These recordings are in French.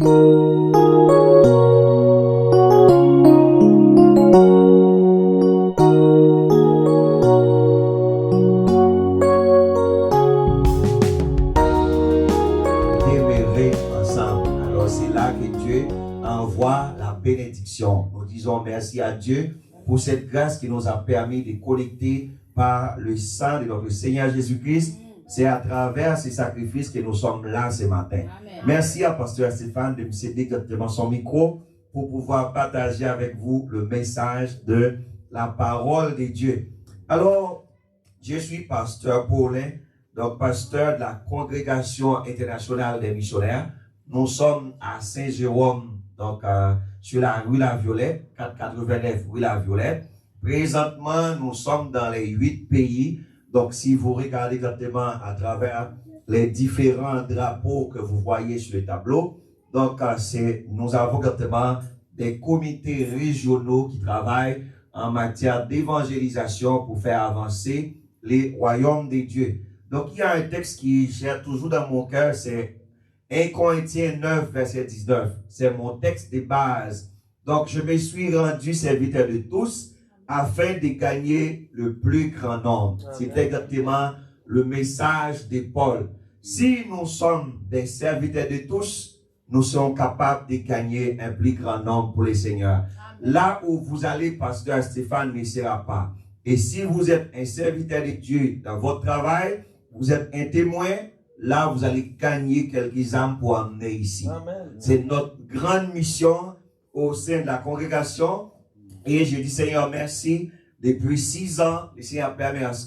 Nous disons merci à Dieu pour cette grâce qui nous a permis de connecter par le sang de notre Seigneur Jésus-Christ. C'est à travers ces sacrifices que nous sommes là ce matin. Amen. Merci à Pasteur Stéphane de me céder directement son micro pour pouvoir partager avec vous le message de la parole de Dieu. Alors, je suis Pasteur Paulin, donc pasteur de la Congrégation internationale des missionnaires. Nous sommes à Saint-Jérôme, donc sur la rue La Violette, 489 rue La Violette. Présentement, nous sommes dans les 8 pays. Donc, si vous regardez exactement à travers les différents drapeaux que vous voyez sur le tableau, donc nous avons exactement des comités régionaux qui travaillent en matière d'évangélisation pour faire avancer les royaumes des dieux. Donc, il y a un texte qui gère toujours dans mon cœur, c'est 1 Corinthiens 9, verset 19. C'est mon texte de base. Donc, je me suis rendu serviteur de tous afin de gagner le plus grand nombre. C'est exactement le message de Paul. Si nous sommes des serviteurs de tous, nous sommes capables de gagner un plus grand nombre pour le Seigneur. Là où vous allez, Pasteur Stéphane ne sera pas. Et si vous êtes un serviteur de Dieu dans votre travail, vous êtes un témoin, là vous allez gagner quelques âmes pour amener ici. C'est notre grande mission au sein de la congrégation. Et je dis, Seigneur, merci. Depuis 6 ans, le Seigneur permet à ce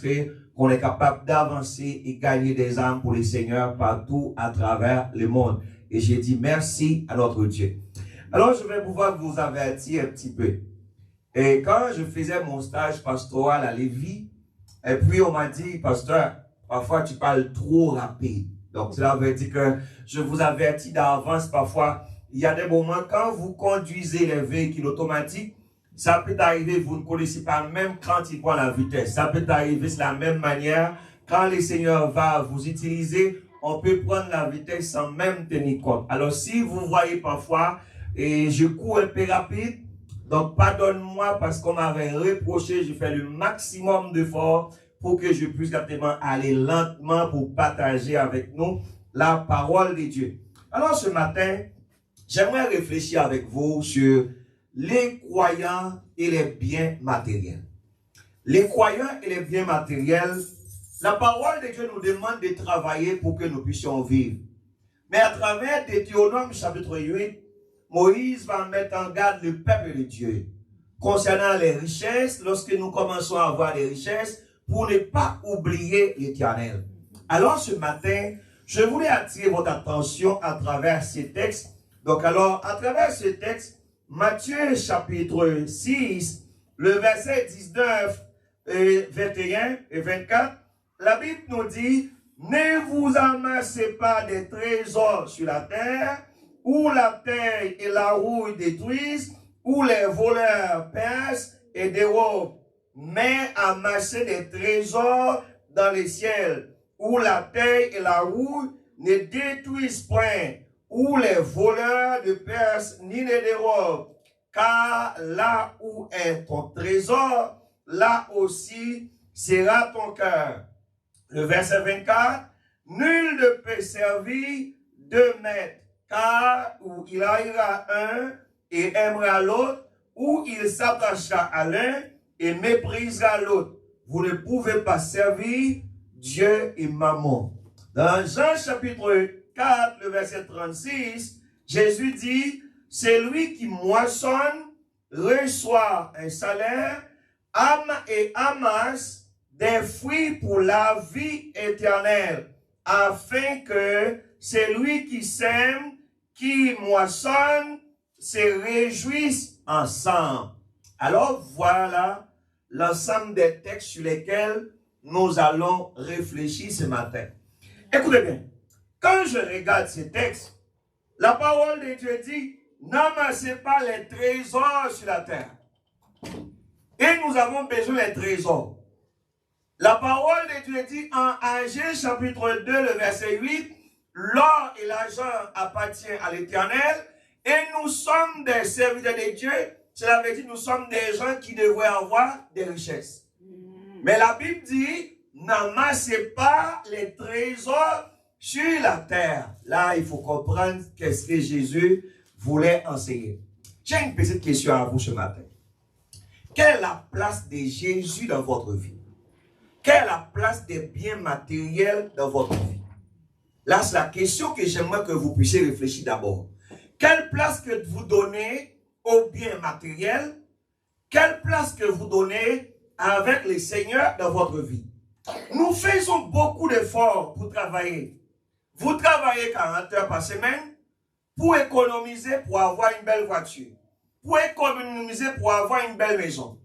qu'on est capable d'avancer et gagner des âmes pour le Seigneur partout à travers le monde. Et je dis merci à notre Dieu. Alors, je vais pouvoir vous avertir un petit peu. Et quand je faisais mon stage pastoral à Lévis, et puis on m'a dit, pasteur, parfois tu parles trop rapide. Donc, cela veut dire que je vous avertis d'avance. Parfois, il y a des moments quand vous conduisez les véhicules automatiques, ça peut arriver, vous ne connaissez pas même quand il prend la vitesse. Ça peut arriver de la même manière. Quand le Seigneur va vous utiliser, on peut prendre la vitesse sans même tenir compte. Alors, si vous voyez parfois, et je cours un peu rapide, donc pardonne-moi parce qu'on m'avait reproché, j'ai fait le maximum d'efforts pour que je puisse exactement aller lentement pour partager avec nous la parole de Dieu. Alors, ce matin, j'aimerais réfléchir avec vous sur les croyants et les biens matériels. Les croyants et les biens matériels, la parole de Dieu nous demande de travailler pour que nous puissions vivre. Mais à travers Deutéronome chapitre 8, Moïse va mettre en garde le peuple de Dieu concernant les richesses, lorsque nous commençons à avoir des richesses, pour ne pas oublier l'Éternel. Alors ce matin, je voulais attirer votre attention à travers ces textes. Donc alors, à travers ce texte, Matthieu chapitre 6, le verset 19, 21 et 24, la Bible nous dit, ne vous amassez pas des trésors sur la terre, où la terre et la rouille détruisent, où les voleurs percent et dérobent, mais amassez des trésors dans les ciels, où la terre et la rouille ne détruisent point, où les voleurs ne percent ni ne dérobent, car là où est ton trésor, là aussi sera ton cœur. Le verset 24, nul ne peut servir 2 maîtres, car où il haïra un et aimera l'autre, ou il s'attachera à l'un et méprisera l'autre. Vous ne pouvez pas servir Dieu et Mammon. Dans Jean chapitre 4, le verset 36, Jésus dit, celui qui moissonne reçoit un salaire, et amasse des fruits pour la vie éternelle, afin que celui qui sème, qui moissonne, se réjouisse ensemble. Alors voilà l'ensemble des textes sur lesquels nous allons réfléchir ce matin. Écoutez bien, quand je regarde ces textes, la parole de Dieu dit, n'amassez pas les trésors sur la terre. Et nous avons besoin des trésors. La parole de Dieu dit en Agé chapitre 2, le verset 8, l'or et l'argent appartiennent à l'Éternel et nous sommes des serviteurs de Dieu. Cela veut dire que nous sommes des gens qui devraient avoir des richesses. Mais la Bible dit, n'amassez pas les trésors sur la terre. Là, il faut comprendre qu'est-ce que Jésus voulait enseigner. J'ai une petite question à vous ce matin. Quelle est la place de Jésus dans votre vie? Quelle est la place des biens matériels dans votre vie? Là, c'est la question que j'aimerais que vous puissiez réfléchir d'abord. Quelle place que vous donnez aux biens matériels? Quelle place que vous donnez avec les seigneurs dans votre vie? Nous faisons beaucoup d'efforts pour travailler. Vous travaillez 40 heures par semaine pour économiser, pour avoir une belle voiture. Pour économiser, pour avoir une belle maison.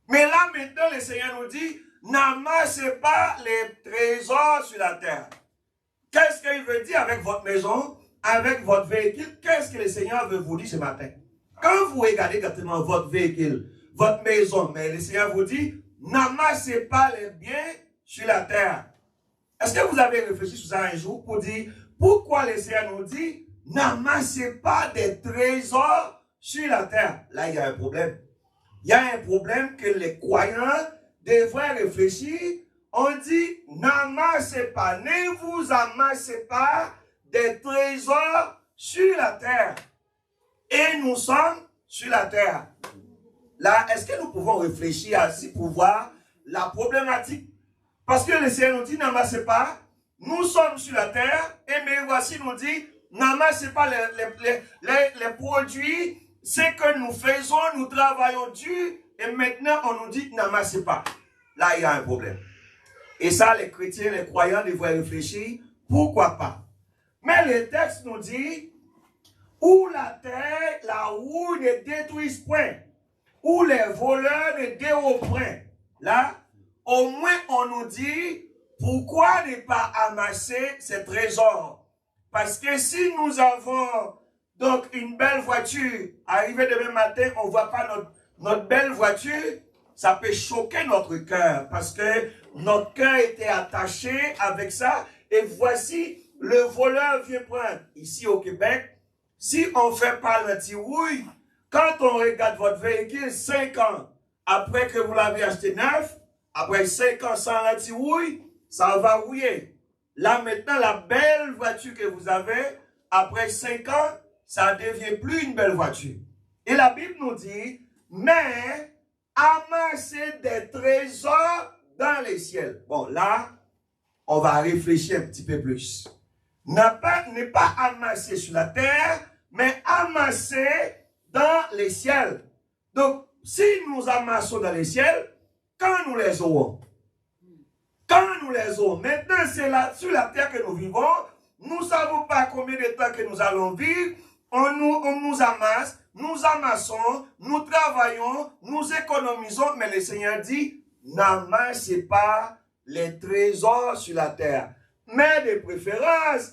Mais là, maintenant, le Seigneur nous dit, n'amassez pas les trésors sur la terre. Qu'est-ce qu'il veut dire avec votre maison, avec votre véhicule? Qu'est-ce que le Seigneur veut vous dire ce matin? Quand vous regardez exactement votre véhicule, votre maison, mais le Seigneur vous dit, n'amassez pas les biens sur la terre. Est-ce que vous avez réfléchi sur ça un jour pour dire, pourquoi le Seigneur nous dit, n'amassez pas des trésors sur la terre? Là, il y a un problème. Il y a un problème que les croyants devraient réfléchir. On dit, n'amassez pas, ne vous amassez pas des trésors sur la terre. Et nous sommes sur la terre. Là, est-ce que nous pouvons réfléchir ainsi pour voir la problématique? Parce que le Seigneur nous dit, n'amassez pas, nous sommes sur la terre, et mais voici nous dit, n'amassez pas les produits, ce que nous faisons, nous travaillons dur, et maintenant on nous dit, n'amassez pas. Là, il y a un problème. Et ça, les chrétiens, les croyants devraient réfléchir, pourquoi pas? Mais le texte nous dit, où la terre, la rouille ne détruisent point, où les voleurs ne dérobent point. Là, au moins on nous dit, pourquoi ne pas amasser ces trésors? Parce que si nous avons donc une belle voiture, arrivé demain matin, on ne voit pas notre belle voiture, ça peut choquer notre cœur, parce que notre cœur était attaché avec ça, et voici, le voleur vient prendre. Ici au Québec, si on ne fait pas l'anti-rouille, quand on regarde votre véhicule 5 ans après que vous l'avez acheté neuf, après 5 ans sans l'anti-rouille, ça va rouiller. Là maintenant, la belle voiture que vous avez, après 5 ans, ça ne devient plus une belle voiture. Et la Bible nous dit, mais amassez des trésors dans les ciels. Bon, là, on va réfléchir un petit peu plus. Ne pas amasser sur la terre, mais amasser dans les ciels. Donc, si nous amassons dans les ciels, quand nous les aurons? Quand nous les aurons? Maintenant, c'est là, sur la terre que nous vivons. Nous ne savons pas combien de temps que nous allons vivre. On nous amasse, nous amassons, nous travaillons, nous économisons. Mais le Seigneur dit, n'amassez pas les trésors sur la terre. Mais de préférence,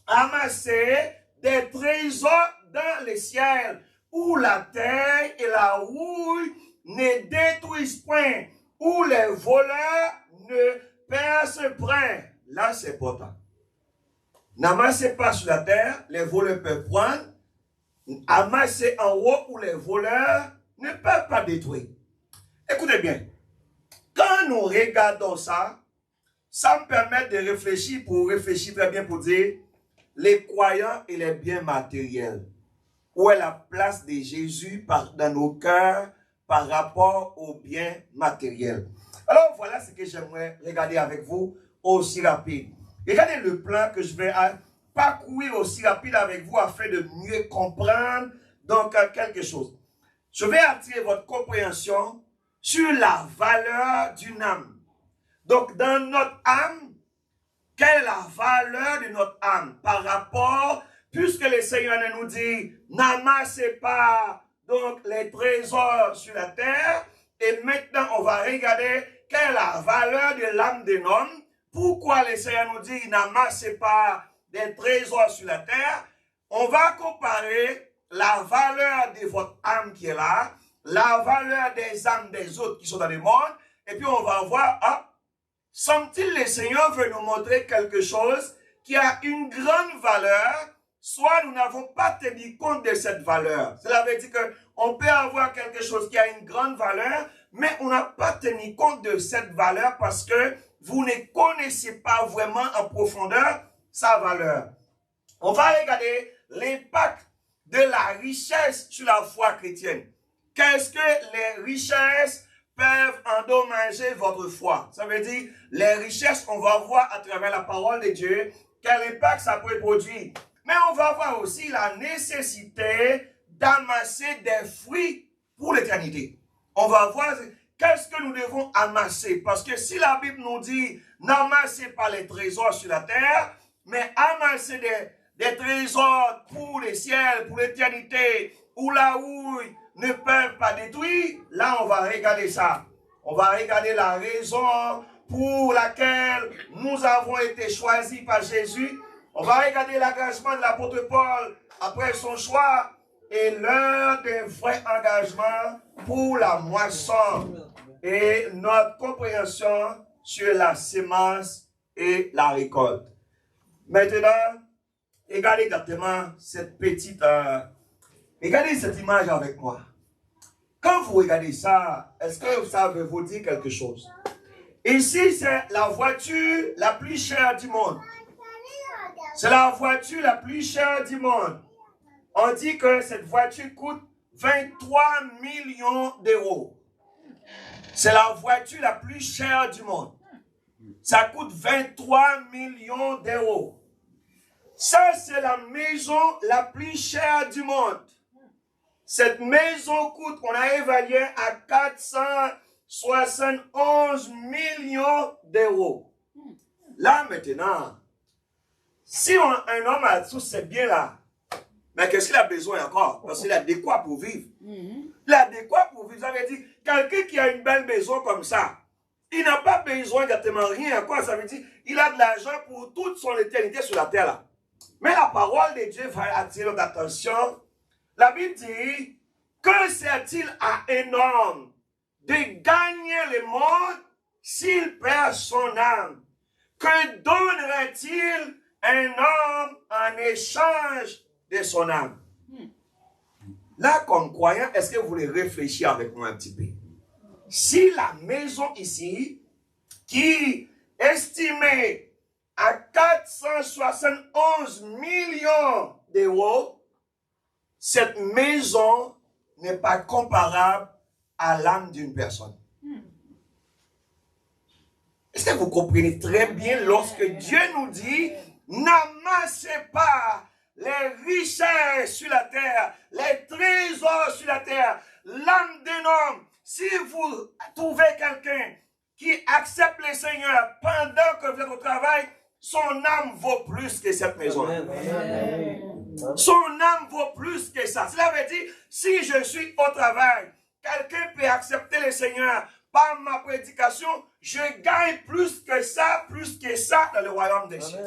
amassez des trésors dans les ciels, où la terre et la rouille ne détruisent point, où les voleurs ne percent point. Là, c'est important. N'amassez pas sur la terre, les voleurs peuvent prendre. Amassez en haut où les voleurs ne peuvent pas détruire. Écoutez bien, quand nous regardons ça, ça me permet de réfléchir très bien pour dire les croyants et les biens matériels. Où est la place de Jésus dans nos cœurs par rapport aux biens matériels? Alors voilà ce que j'aimerais regarder avec vous aussi rapide. Regardez le plan que je vais parcourir aussi rapide avec vous afin de mieux comprendre donc quelque chose. Je vais attirer votre compréhension sur la valeur d'une âme. Donc dans notre âme, quelle est la valeur de notre âme par rapport, puisque le Seigneur nous dit, n'amassez pas donc les trésors sur la terre, et maintenant on va regarder quelle est la valeur de l'âme d'un homme. Pourquoi le Seigneur nous dit, n'amassez pas des trésors sur la terre? On va comparer la valeur de votre âme qui est là, la valeur des âmes des autres qui sont dans le monde, et puis on va voir, semble-t-il le Seigneur veut nous montrer quelque chose qui a une grande valeur, soit nous n'avons pas tenu compte de cette valeur. Cela veut dire qu'on peut avoir quelque chose qui a une grande valeur, mais on n'a pas tenu compte de cette valeur parce que vous ne connaissez pas vraiment en profondeur sa valeur. On va regarder l'impact de la richesse sur la foi chrétienne. Qu'est-ce que les richesses peuvent endommager votre foi? Ça veut dire, les richesses, on va voir à travers la parole de Dieu quel impact ça peut produire. Mais on va voir aussi la nécessité d'amasser des fruits pour l'éternité. On va voir qu'est-ce que nous devons amasser. Parce que si la Bible nous dit, n'amassez pas les trésors sur la terre, mais amassez des trésors pour les ciels, pour l'éternité, où la houille ne peuvent pas détruire, là on va regarder ça. On va regarder la raison pour laquelle nous avons été choisis par Jésus. On va regarder l'engagement de l'apôtre Paul après son choix et l'heure d'un vrai engagement pour la moisson et notre compréhension sur la semence et la récolte. Maintenant, regardez exactement cette petite... regardez cette image avec moi. Quand vous regardez ça, est-ce que ça veut vous dire quelque chose? Ici, c'est la voiture la plus chère du monde. C'est la voiture la plus chère du monde. On dit que cette voiture coûte 23 millions d'euros. C'est la voiture la plus chère du monde. Ça coûte 23 millions d'euros. Ça, c'est la maison la plus chère du monde. Cette maison coûte, on a évalué à 471 millions d'euros. Là, maintenant, si un homme a tous ces biens-là, mais qu'est-ce qu'il a besoin encore? Parce qu'il a de quoi pour vivre. Il a de quoi pour vivre. Ça veut dire, quelqu'un qui a une belle maison comme ça, il n'a pas besoin exactement rien encore. Ça veut dire, il a de l'argent pour toute son éternité sur la terre là. Mais la parole de Dieu va attirer notre attention. La Bible dit, que sert-il à un homme de gagner le monde s'il perd son âme? Que donnerait-il un homme en échange de son âme? Là, comme croyant, est-ce que vous voulez réfléchir avec moi un petit peu? Si la maison ici, qui est estimée à 471 millions d'euros, cette maison n'est pas comparable à l'âme d'une personne. Est-ce que vous comprenez très bien lorsque Dieu nous dit, n'amassez pas les richesses sur la terre, les trésors sur la terre, l'âme d'un homme. Si vous trouvez quelqu'un qui accepte le Seigneur pendant que vous êtes au travail, son âme vaut plus que cette maison. Son âme vaut plus que ça. Cela veut dire, si je suis au travail, quelqu'un peut accepter le Seigneur par ma prédication, je gagne plus que ça dans le royaume des cieux.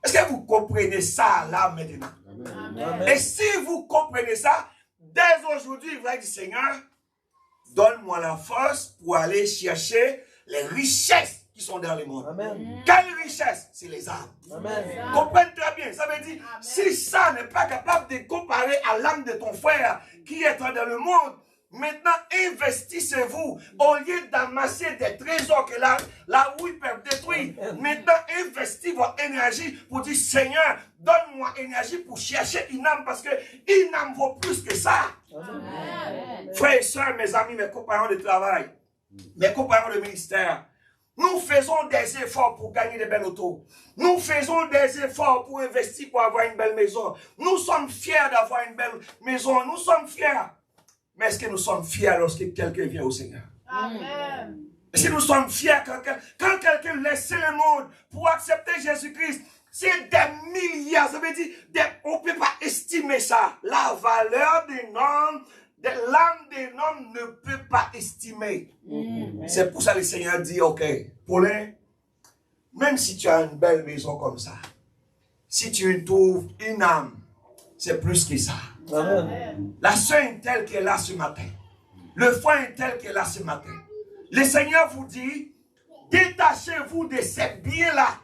Est-ce que vous comprenez ça là maintenant? Amen. Et si vous comprenez ça, dès aujourd'hui, vous allez dire, Seigneur, donne-moi la force pour aller chercher les richesses qui sont dans le monde. Amen. Quelle richesse? C'est les âmes. Comprenez très bien. Ça veut dire, amen, si ça n'est pas capable de comparer à l'âme de ton frère qui est dans le monde, maintenant investissez-vous au lieu d'amasser des trésors que là où ils peuvent détruire. Maintenant investissez votre énergie pour dire, Seigneur, donne-moi énergie pour chercher une âme parce qu'une âme vaut plus que ça. Amen. Frères et sœurs, mes amis, mes compagnons de travail, mes compagnons de ministère, nous faisons des efforts pour gagner de belles autos. Nous faisons des efforts pour investir, pour avoir une belle maison. Nous sommes fiers d'avoir une belle maison. Nous sommes fiers. Mais est-ce que nous sommes fiers lorsque quelqu'un vient au Seigneur? Amen. Est-ce que nous sommes fiers quand quelqu'un laisse le monde pour accepter Jésus-Christ? C'est des milliards. Ça veut dire, on ne peut pas estimer ça. La valeur d'un homme, de l'âme d'un homme ne peut pas estimer. C'est pour ça que le Seigneur dit, ok, Paulin, même si tu as une belle maison comme ça, si tu trouves une âme, c'est plus que ça. Amen. La soeur est telle qu'elle est là ce matin. Le frère est tel qu'elle est là ce matin. Le Seigneur vous dit, détachez-vous de ces biens-là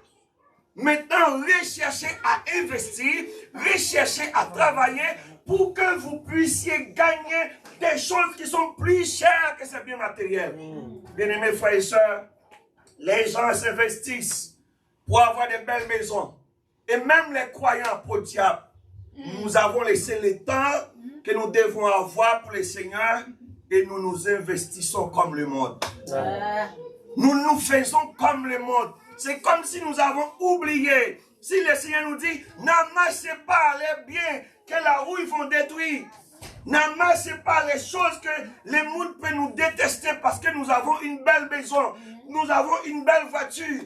Maintenant, recherchez à investir, recherchez à travailler pour que vous puissiez gagner des choses qui sont plus chères que ces biens matériels. Bien-aimés frères et sœurs, les gens s'investissent pour avoir des belles maisons. Et même les croyants pour diable, nous avons laissé le temps que nous devons avoir pour le Seigneur et nous nous investissons comme le monde. Nous nous faisons comme le monde. C'est comme si nous avons oublié. Si le Seigneur nous dit, n'amassez pas les biens que la rouille vont détruire. N'amassez pas les choses que le monde peut nous détester parce que nous avons une belle maison. Nous avons une belle voiture.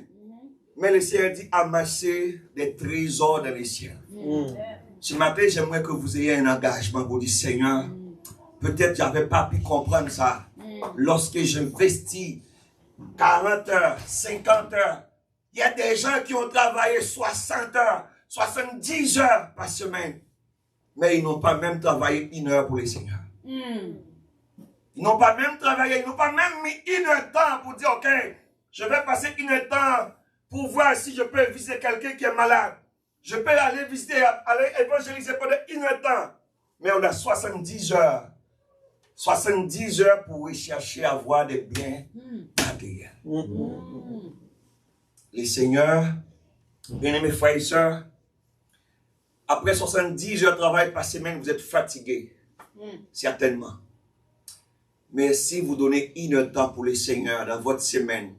Mais le Seigneur dit, amassez des trésors dans les cieux. Ce matin, j'aimerais que vous ayez un engagement pour dire, Seigneur, peut-être je n'avais pas pu comprendre ça. Lorsque j'investis 40 heures, 50 heures, il y a des gens qui ont travaillé 60 heures, 70 heures par semaine. Mais ils n'ont pas même travaillé 1 heure pour le Seigneur. Ils n'ont pas même travaillé, ils n'ont pas même mis 1 heure de temps pour dire, ok, je vais passer 1 heure de temps pour voir si je peux visiter quelqu'un qui est malade. Je peux aller visiter, aller évangéliser pendant 1 heure de temps. Mais on a 70 heures. 70 heures pour rechercher à avoir des biens matériels. Les seigneurs, bien-aimés frères et sœurs, après 70 heures de travail par semaine, vous êtes fatigués. Certainement. Mais si vous donnez 1 heure de temps pour les seigneurs dans votre semaine,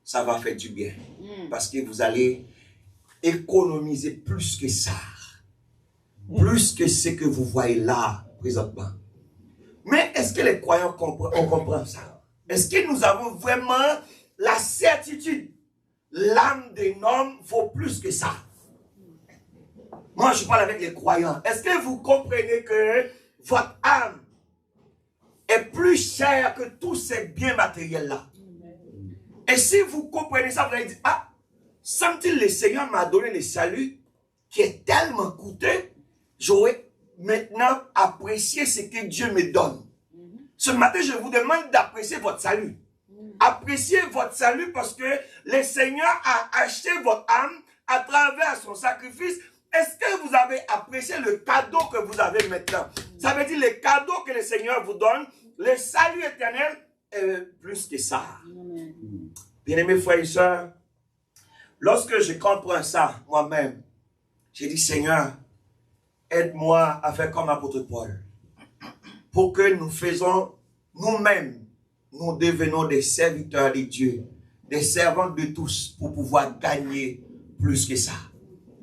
ça va faire du bien. Parce que vous allez économiser plus que ça. Plus que ce que vous voyez là, présentement. Mais est-ce que les croyants comprennent ça? Est-ce que nous avons vraiment la certitude? L'âme d'un homme vaut plus que ça. Moi, je parle avec les croyants. Est-ce que vous comprenez que votre âme est plus chère que tous ces biens matériels-là? Et si vous comprenez ça, vous allez dire, ah, semble-t-il le Seigneur m'a donné le salut qui est tellement coûteux, j'aurais maintenant apprécié ce que Dieu me donne. Ce matin, je vous demande d'apprécier votre salut. Appréciez votre salut parce que le Seigneur a acheté votre âme à travers son sacrifice. Est-ce que vous avez apprécié le cadeau que vous avez maintenant? Ça veut dire le cadeau que le Seigneur vous donne, le salut éternel, est plus que ça. Bien-aimés frères et sœurs, lorsque je comprends ça moi-même, j'ai dit, Seigneur, aide-moi à faire comme l'apôtre Paul, pour que nous faisons nous-mêmes, nous devenons des serviteurs de Dieu, des servants de tous, pour pouvoir gagner plus que ça.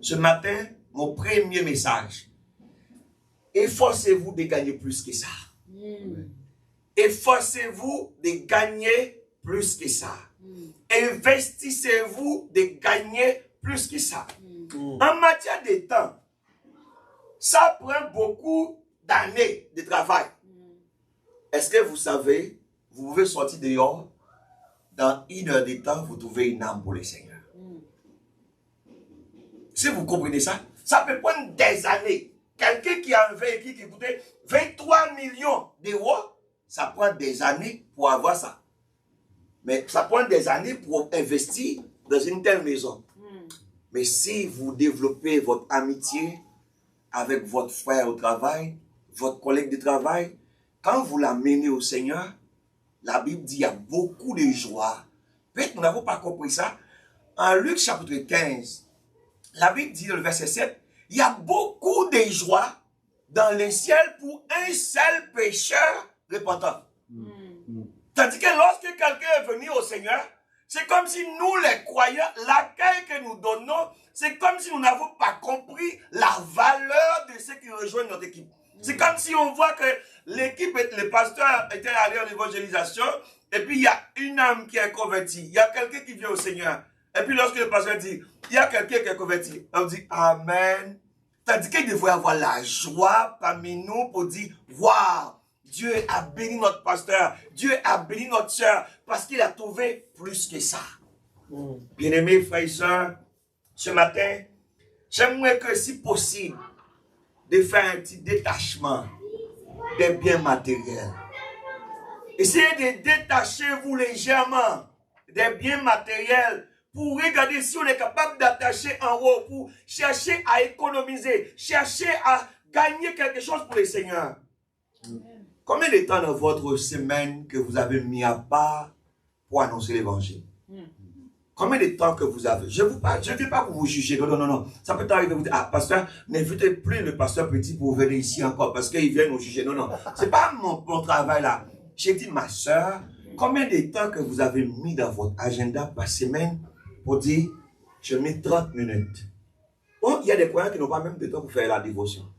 Ce matin, mon premier message, efforcez-vous de gagner plus que ça. Efforcez-vous de gagner plus que ça. Investissez-vous de gagner plus que ça. En matière de temps, ça prend beaucoup d'années de travail. Est-ce que vous savez, vous pouvez sortir dehors, dans 1 heure de temps, vous trouvez une âme pour le Seigneur. Si vous comprenez ça, ça peut prendre des années. Quelqu'un qui a un véhicule qui coûtait 23 millions d'euros, ça prend des années pour avoir ça. Mais ça prend des années pour investir dans une telle maison. Mais si vous développez votre amitié avec votre frère au travail, votre collègue de travail, quand vous l'amenez au Seigneur, la Bible dit qu'il y a beaucoup de joie. Peut-être que nous n'avons pas compris ça. En Luc chapitre 15, la Bible dit dans le verset 7, il y a beaucoup de joie dans le ciel pour un seul pécheur repentant. Tandis que lorsque quelqu'un est venu au Seigneur, c'est comme si nous les croyants, l'accueil que nous donnons, c'est comme si nous n'avons pas compris la valeur de ceux qui rejoignent notre équipe. C'est comme si on voit que l'équipe, le pasteur était allé en évangélisation, et puis il y a une âme qui est convertie, il y a quelqu'un qui vient au Seigneur. Et puis lorsque le pasteur dit, il y a quelqu'un qui est converti, on dit Amen. Tandis qu'il devrait avoir la joie parmi nous pour dire, waouh, Dieu a béni notre pasteur, Dieu a béni notre soeur, parce qu'il a trouvé plus que ça. Bien-aimés frères et sœurs, ce matin, j'aimerais que si possible, de faire un petit détachement des biens matériels. Essayez de détacher vous légèrement des biens matériels pour regarder si on est capable d'attacher en haut, pour chercher à économiser, chercher à gagner quelque chose pour le Seigneur. Combien de temps dans votre semaine que vous avez mis à part pour annoncer l'évangile? Combien de temps que vous avez? Je ne vais pas vous juger. Non, non, non, non. Ça peut arriver. Vous dire, ah, pasteur, n'invitez plus le pasteur Petit pour venir ici encore parce qu'il vient nous juger. Non, non. Ce n'est pas mon travail là. J'ai dit, ma soeur, combien de temps que vous avez mis dans votre agenda par semaine pour dire, je mets 30 minutes. Bon, il y a des croyants qui n'ont pas même de temps pour faire la dévotion.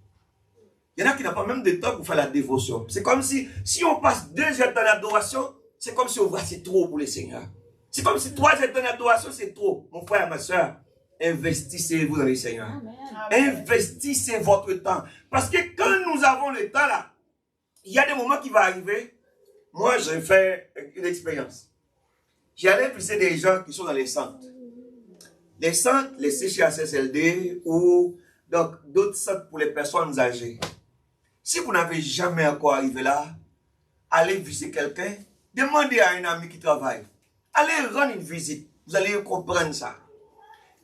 Il y en a qui n'ont pas même de temps pour faire la dévotion. C'est comme si on passe 2 heures dans l'adoration, c'est comme si on voit c'est trop pour le Seigneur. C'est comme si 3 heures dans l'adoration, c'est trop. Mon frère, ma soeur, investissez-vous dans le Seigneur. Amen. Investissez votre temps. Parce que quand nous avons le temps là, il y a des moments qui vont arriver. Moi, j'ai fait une expérience. J'allais visiter des gens qui sont dans les centres. Les centres, les CHSLD ou d'autres centres pour les personnes âgées. Si vous n'avez jamais encore arrivé là, allez visiter quelqu'un, demandez à un ami qui travaille. Allez rendre une visite, vous allez comprendre ça.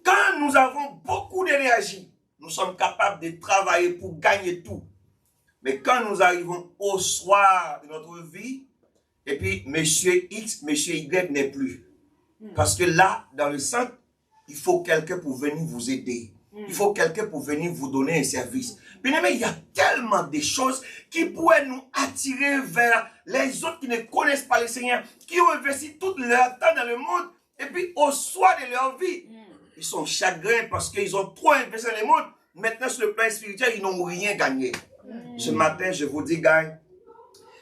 Quand nous avons beaucoup d'énergie, nous sommes capables de travailler pour gagner tout. Mais quand nous arrivons au soir de notre vie, et puis monsieur X, monsieur Y n'est plus. Parce que là, dans le centre, il faut quelqu'un pour venir vous aider. Il faut quelqu'un pour venir vous donner un service. Bien aimé, il y a tellement de choses qui pourraient nous attirer vers les autres qui ne connaissent pas le Seigneur, qui ont investi tout leur temps dans le monde, et puis au soir de leur vie, ils sont chagrins parce qu'ils ont trop investi dans le monde. Maintenant, sur le plan spirituel, ils n'ont rien gagné. Ce matin, je vous dis, gang,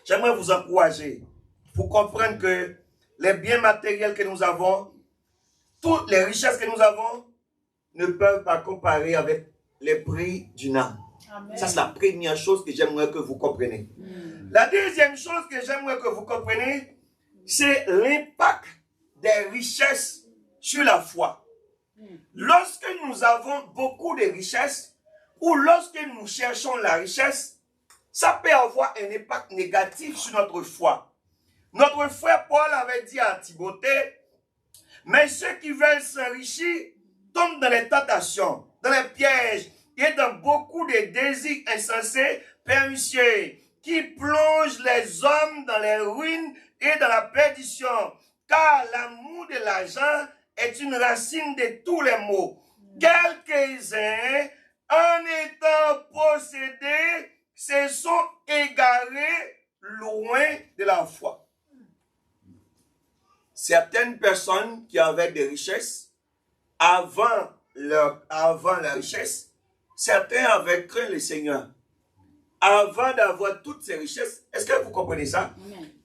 j'aimerais vous encourager pour comprendre que les biens matériels que nous avons, toutes les richesses que nous avons, ne peuvent pas comparer avec les prix d'une âme. Amen. Ça, c'est la première chose que j'aimerais que vous compreniez. La deuxième chose que j'aimerais que vous compreniez, c'est l'impact des richesses sur la foi. Lorsque nous avons beaucoup de richesses, ou lorsque nous cherchons la richesse, ça peut avoir un impact négatif sur notre foi. Notre frère Paul avait dit à Timothée, mais ceux qui veulent s'enrichir tombent dans les tentations, dans les pièges et dans beaucoup de désirs insensés, pernicieux, qui plongent les hommes dans les ruines et dans la perdition. Car l'amour de l'argent est une racine de tous les maux. Quelques-uns, en étant possédés, se sont égarés loin de la foi. Certaines personnes qui avaient des richesses, avant la richesse, certains avaient craint le Seigneur. Avant d'avoir toutes ces richesses, est-ce que vous comprenez ça?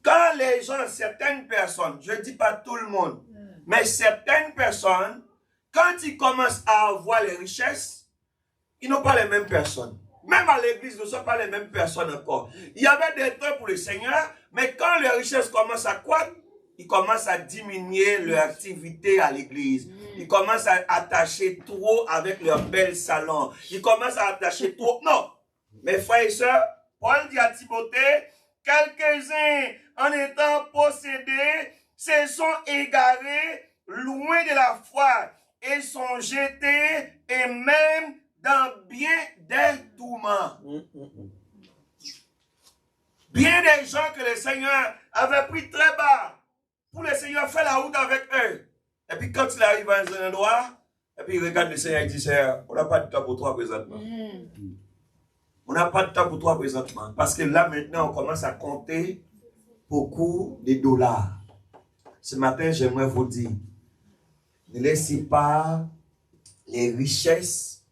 Quand les gens, certaines personnes, je ne dis pas tout le monde, mais certaines personnes, quand ils commencent à avoir les richesses, ils n'ont pas les mêmes personnes. Même à l'église, nous ne sommes pas les mêmes personnes encore. Il y avait des temps pour le Seigneur, mais quand les richesses commencent à croître, ils commencent à diminuer leur activité à l'église. Ils commencent à attacher trop avec leur bel salon. Ils commencent à attacher trop. Non. Mes frères et sœurs, Paul dit à Timothée, quelques-uns, en étant possédés, se sont égarés loin de la foi et sont jetés et même dans bien des tourments. Bien des gens que le Seigneur avait pris très bas, pour le Seigneur faire la route avec eux. Et puis quand il arrive à un endroit, et puis il regarde le Seigneur et dit, Seigneur, on n'a pas de temps pour toi présentement. On n'a pas de temps pour toi présentement. Parce que là maintenant, on commence à compter beaucoup de dollars. Ce matin, j'aimerais vous dire, ne laissez pas les richesses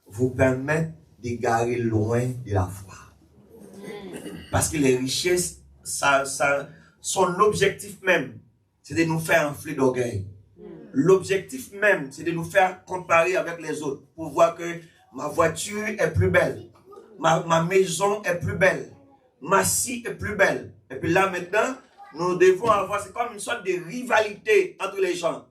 vous permettre d'égarer loin de la foi. Parce que les richesses, son objectif même, c'est de nous faire enfler d'orgueil. L'objectif même, c'est de nous faire comparer avec les autres pour voir que ma voiture est plus belle, ma maison est plus belle, ma scie est plus belle. Et puis là maintenant, nous devons avoir, c'est comme une sorte de rivalité entre les gens.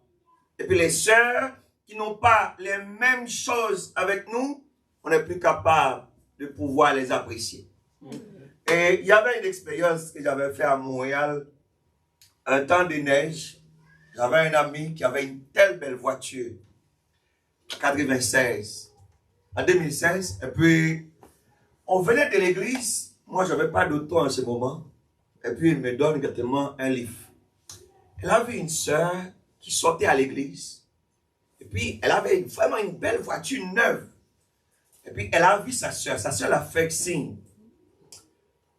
Et puis les sœurs qui n'ont pas les mêmes choses avec nous, on n'est plus capable de pouvoir les apprécier. Et il y avait une expérience que j'avais faite à Montréal, un temps de neige. J'avais un ami qui avait une telle belle voiture. 96. En 2016. Et puis, on venait de l'église. Moi, je n'avais pas d'auto en ce moment. Et puis, il me donne exactement un livre. Elle avait une soeur qui sortait à l'église. Et puis, elle avait vraiment une belle voiture neuve. Et puis, elle a vu sa soeur. Sa soeur l'a fait signe.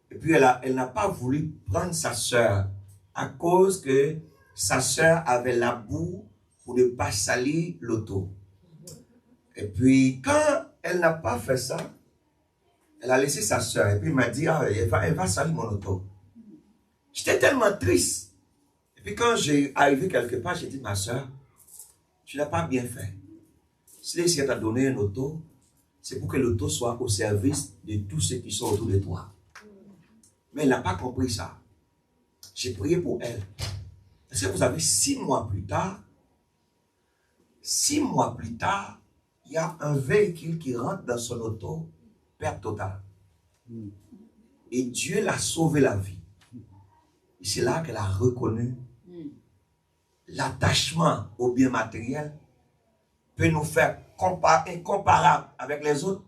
Et puis, elle n'a pas voulu prendre sa soeur à cause que sa soeur avait la boue pour ne pas salir l'auto. Et puis, quand elle n'a pas fait ça, elle a laissé sa soeur. Et puis, il m'a dit, ah, elle va salir mon auto. J'étais tellement triste. Et puis, quand j'ai arrivé quelque part, j'ai dit, ma soeur, tu n'as pas bien fait. Si les siens t'a donné un auto, c'est pour que l'auto soit au service de tous ceux qui sont autour de toi. Mais elle n'a pas compris ça. J'ai prié pour elle. Est-ce que vous savez, 6 mois plus tard, il y a un véhicule qui rentre dans son auto, perte totale. Et Dieu l'a sauvé la vie. Et c'est là qu'elle a reconnu l'attachement au bien matériel peut nous faire incomparables avec les autres,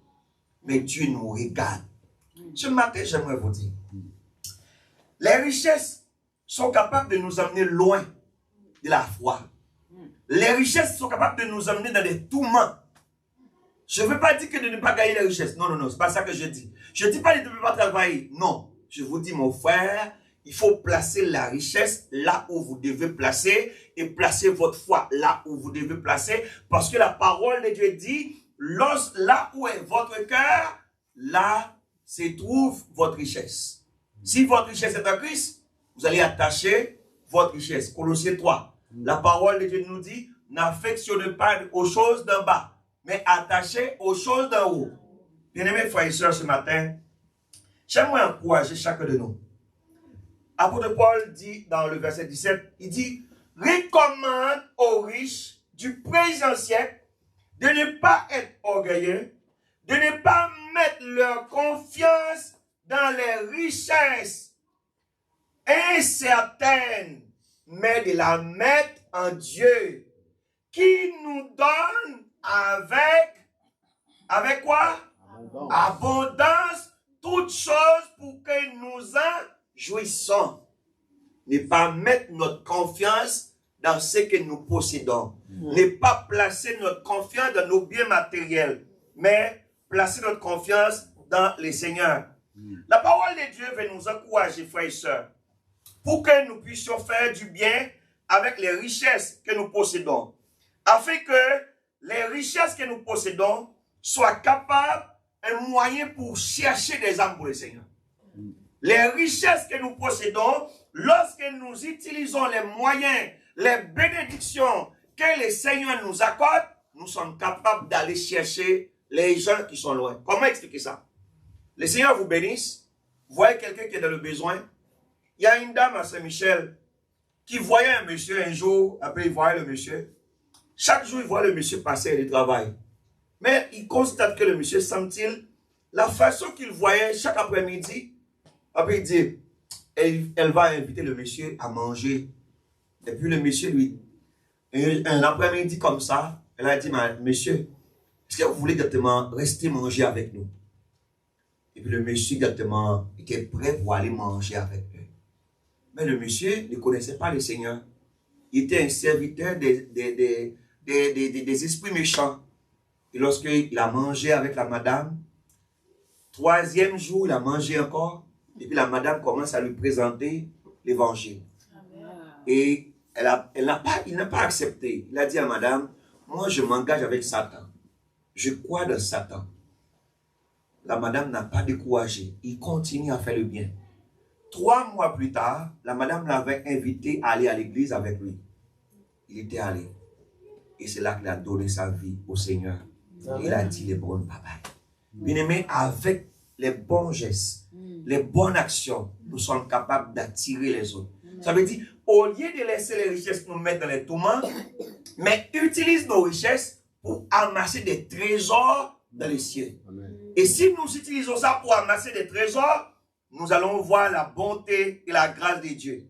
mais Dieu nous regarde. Ce matin, j'aimerais vous dire, les richesses sont capables de nous amener loin de la foi. Les richesses sont capables de nous amener dans des tourments. Je ne veux pas dire que de ne pas gagner les richesses. Non, non, non, ce n'est pas ça que je dis. Je ne dis pas de ne pas travailler. Non, je vous dis, mon frère, il faut placer la richesse là où vous devez placer et placer votre foi là où vous devez placer. Parce que la parole de Dieu dit, là où est votre cœur, là se trouve votre richesse. Si votre richesse est en Christ, vous allez attacher votre richesse. Colossiens 3. La parole de Dieu nous dit, n'affectionnez pas aux choses d'en bas, mais attachez aux choses d'en haut. Bien-aimés frères et sœurs, ce matin, j'aimerais encourager chacun de nous. Apôtre Paul dit dans le verset 17, il dit, recommande aux riches du présent siècle de ne pas être orgueilleux, de ne pas mettre leur confiance dans les richesses incertaines, mais de la mettre en Dieu, qui nous donne avec quoi? Abondance, toutes choses pour que nous en jouissons. Ne pas mettre notre confiance dans ce que nous possédons. Ne pas placer notre confiance dans nos biens matériels, mais placer notre confiance dans le Seigneur. La parole de Dieu veut nous encourager, frères et sœurs, pour que nous puissions faire du bien avec les richesses que nous possédons, afin que les richesses que nous possédons soient capables, un moyen pour chercher des âmes pour le Seigneur. Les richesses que nous possédons, lorsque nous utilisons les moyens, les bénédictions que le Seigneur nous accorde, nous sommes capables d'aller chercher les gens qui sont loin. Comment expliquer ça? Le Seigneur vous bénisse. Vous voyez quelqu'un qui est dans le besoin. Il y a une dame à Saint-Michel qui voyait un monsieur un jour, après il voyait le monsieur. Chaque jour, il voit le monsieur passer et il travaille. Mais il constate que le monsieur, semble-t-il, la façon qu'il voyait chaque après-midi, après il dit, elle va inviter le monsieur à manger. Et puis le monsieur lui, un après-midi comme ça, elle a dit, monsieur, est-ce que vous voulez directement rester manger avec nous? Et puis le monsieur directement était prêt pour aller manger avec eux. Mais le monsieur ne connaissait pas le Seigneur. Il était un serviteur des esprits méchants. Et lorsqu'il a mangé avec la madame, 3e jour, il a mangé encore. Et puis la madame commence à lui présenter l'évangile. Et il n'a pas accepté. Il a dit à madame, moi je m'engage avec Satan. Je crois dans Satan. La madame n'a pas découragé. Il continue à faire le bien. 3 mois plus tard, la madame l'avait invité à aller à l'église avec lui. Il était allé. Et c'est là qu'il a donné sa vie au Seigneur. Il a dit les bonnes papaye. Bien-aimé, avec les bons gestes, les bonnes actions, nous sommes capables d'attirer les autres. Ça veut dire, au lieu de laisser les richesses nous mettre dans les tourments, mais utilise nos richesses pour amasser des trésors dans les cieux. Et si nous utilisons ça pour amasser des trésors, nous allons voir la bonté et la grâce de Dieu.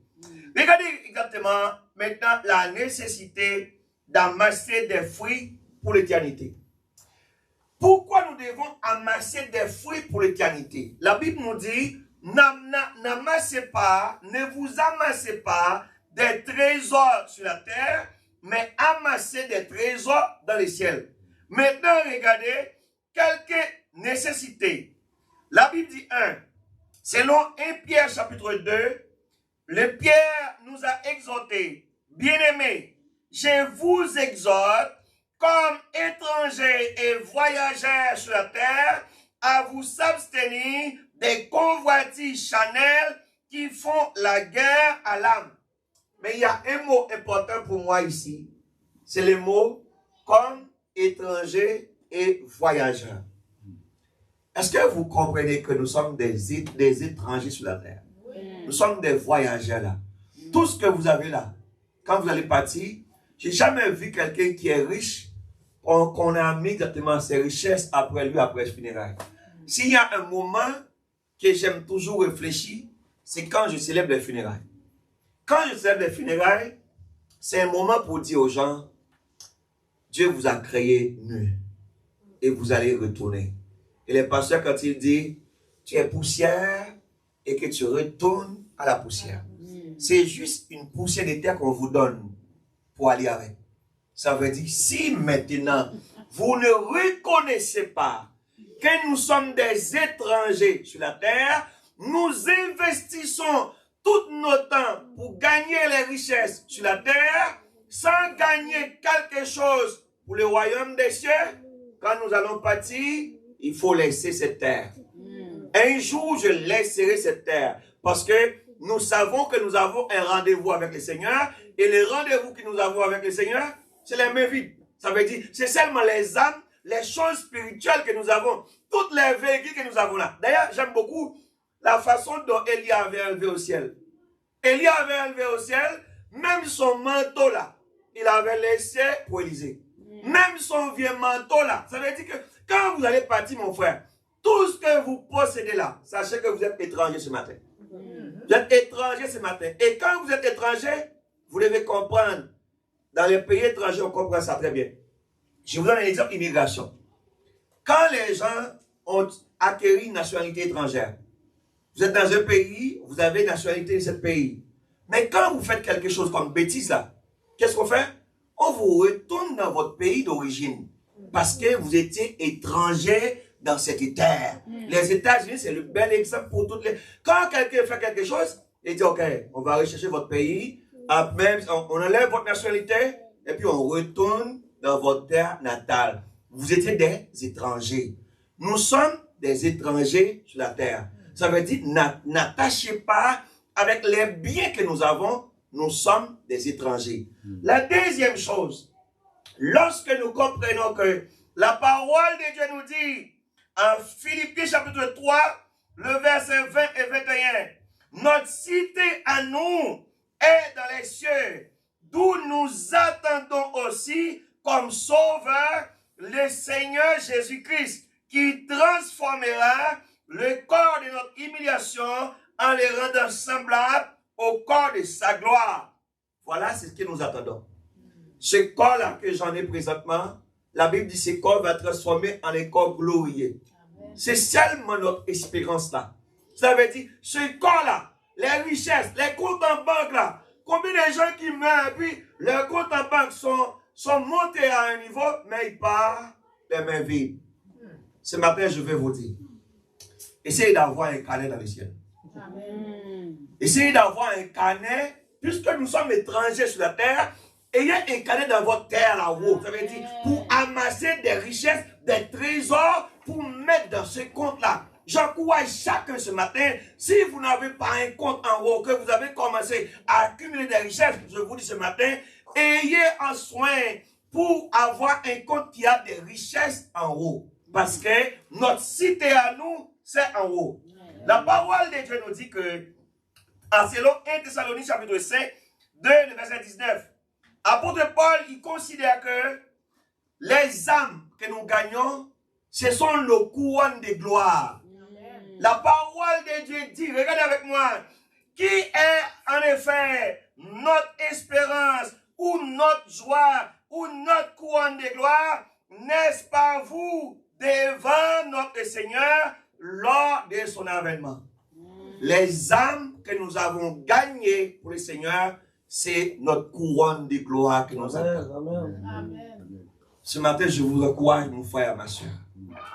Regardez exactement maintenant la nécessité d'amasser des fruits pour l'éternité. Pourquoi nous devons amasser des fruits pour l'éternité? La Bible nous dit, n'amassez pas, ne vous amassez pas des trésors sur la terre, mais amassez des trésors dans les ciels. Maintenant, regardez quelques nécessités. La Bible dit 1. Selon 1 Pierre chapitre 2, le Pierre nous a exhortés. Bien-aimés, je vous exhorte, comme étrangers et voyageurs sur la terre, à vous abstenir des convoitises charnelles qui font la guerre à l'âme. Mais il y a un mot important pour moi ici. C'est le mot comme étrangers et voyageurs. Est-ce que vous comprenez que nous sommes des étrangers sur la terre? Oui. Nous sommes des voyageurs là. Tout ce que vous avez là, quand vous allez partir, j'ai jamais vu quelqu'un qui est riche, qu'on a mis exactement ses richesses après lui, après ses funérailles. S'il y a un moment que j'aime toujours réfléchir, c'est quand je célèbre les funérailles. Quand je célèbre les funérailles, c'est un moment pour dire aux gens, Dieu vous a créé nu et vous allez retourner. Et le pasteur, quand il dit, tu es poussière et que tu retournes à la poussière. C'est juste une poussière de terre qu'on vous donne pour aller avec. Ça veut dire, si maintenant, vous ne reconnaissez pas que nous sommes des étrangers sur la terre, nous investissons tout notre temps pour gagner les richesses sur la terre, sans gagner quelque chose pour le royaume des cieux. Quand nous allons partir, il faut laisser cette terre. Un jour, je laisserai cette terre, parce que nous savons que nous avons un rendez-vous avec le Seigneur, et le rendez-vous que nous avons avec le Seigneur, c'est les mains vides. Ça veut dire, c'est seulement les âmes, les choses spirituelles que nous avons, toutes les véhicules que nous avons là. D'ailleurs, j'aime beaucoup la façon dont Élie avait élevé au ciel. Élie avait élevé au ciel, même son manteau là, il avait laissé pour Élisée. Même son vieux manteau là, ça veut dire que quand vous allez partir, mon frère, tout ce que vous possédez là, sachez que vous êtes étranger ce matin. Vous êtes étranger ce matin. Et quand vous êtes étranger, vous devez comprendre. Dans les pays étrangers, on comprend ça très bien. Je vous donne un exemple d'immigration. Quand les gens ont acquis une nationalité étrangère, vous êtes dans un pays, vous avez une nationalité de ce pays. Mais quand vous faites quelque chose comme bêtise là, qu'est-ce qu'on fait? On vous retourne dans votre pays d'origine. Parce que vous étiez étranger dans cette terre. Les États-Unis, c'est le bel exemple pour toutes les... Quand quelqu'un fait quelque chose, il dit, ok, on va rechercher votre pays, même, on enlève votre nationalité, et puis on retourne dans votre terre natale. Vous étiez des étrangers. Nous sommes des étrangers sur la terre. Ça veut dire, n'attachez pas avec les biens que nous avons, nous sommes des étrangers. La deuxième chose, lorsque nous comprenons que la parole de Dieu nous dit, en Philippiens chapitre 3, le verset 20 et 21, notre cité à nous est dans les cieux, d'où nous attendons aussi comme sauveur le Seigneur Jésus-Christ, qui transformera le corps de notre humiliation en le rendant semblable au corps de sa gloire. Voilà ce que nous attendons. Ce corps-là que j'en ai présentement, la Bible dit que ce corps va transformer en un corps glorieux. C'est seulement notre espérance-là. Ça veut dire, ce corps-là, les richesses, les comptes en banque là, combien de gens qui meurent, puis leurs comptes en banque sont montés à un niveau, mais ils partent les mains vides. Ce matin, je vais vous dire, essayez d'avoir un carnet dans le ciel. Essayez d'avoir un carnet, puisque nous sommes étrangers sur la terre, ayez un carnet dans votre terre là-haut. Ça veut dire, pour amasser des richesses, des trésors, pour mettre dans ce compte-là. J'encourage chacun ce matin, si vous n'avez pas un compte en haut, que vous avez commencé à accumuler des richesses, je vous dis ce matin, ayez un soin pour avoir un compte qui a des richesses en haut. Parce que notre cité à nous, c'est en haut. La parole de Dieu nous dit que, en selon 1 Thessaloniciens chapitre 5, 2, le verset 19, apôtre Paul, il considère que les âmes que nous gagnons, ce sont nos couronnes de gloire. La parole de Dieu dit, regardez avec moi, qui est en effet notre espérance, ou notre joie, ou notre couronne de gloire, n'est-ce pas vous devant notre Seigneur lors de son avènement? Les âmes que nous avons gagnées pour le Seigneur, c'est notre couronne de gloire que nous avons. Ce matin, je vous encourage, mon frère, ma soeur,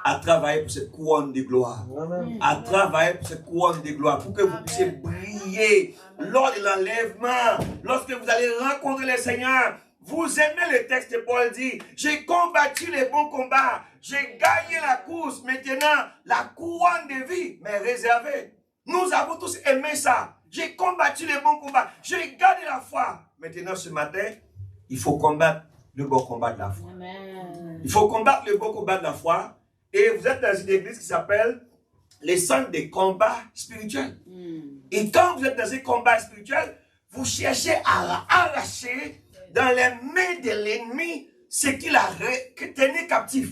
à travailler pour cette couronne de gloire. À travailler pour cette couronne de gloire, pour que vous puissiez briller lors de l'enlèvement, lorsque vous allez rencontrer le Seigneur. Vous aimez le texte de Paul dit, j'ai combattu les bons combats, j'ai gagné la course, maintenant la couronne de vie m'est réservée. Nous avons tous aimé ça. J'ai combattu les bons combats, j'ai gardé la foi. Maintenant ce matin, il faut combattre le bon combat de la foi. Amen. Il faut combattre le bon combat de la foi. Et vous êtes dans une église qui s'appelle les centres des combats spirituels. Et quand vous êtes dans ces combats spirituels, vous cherchez à arracher dans les mains de l'ennemi ce qu'il a tenu captif.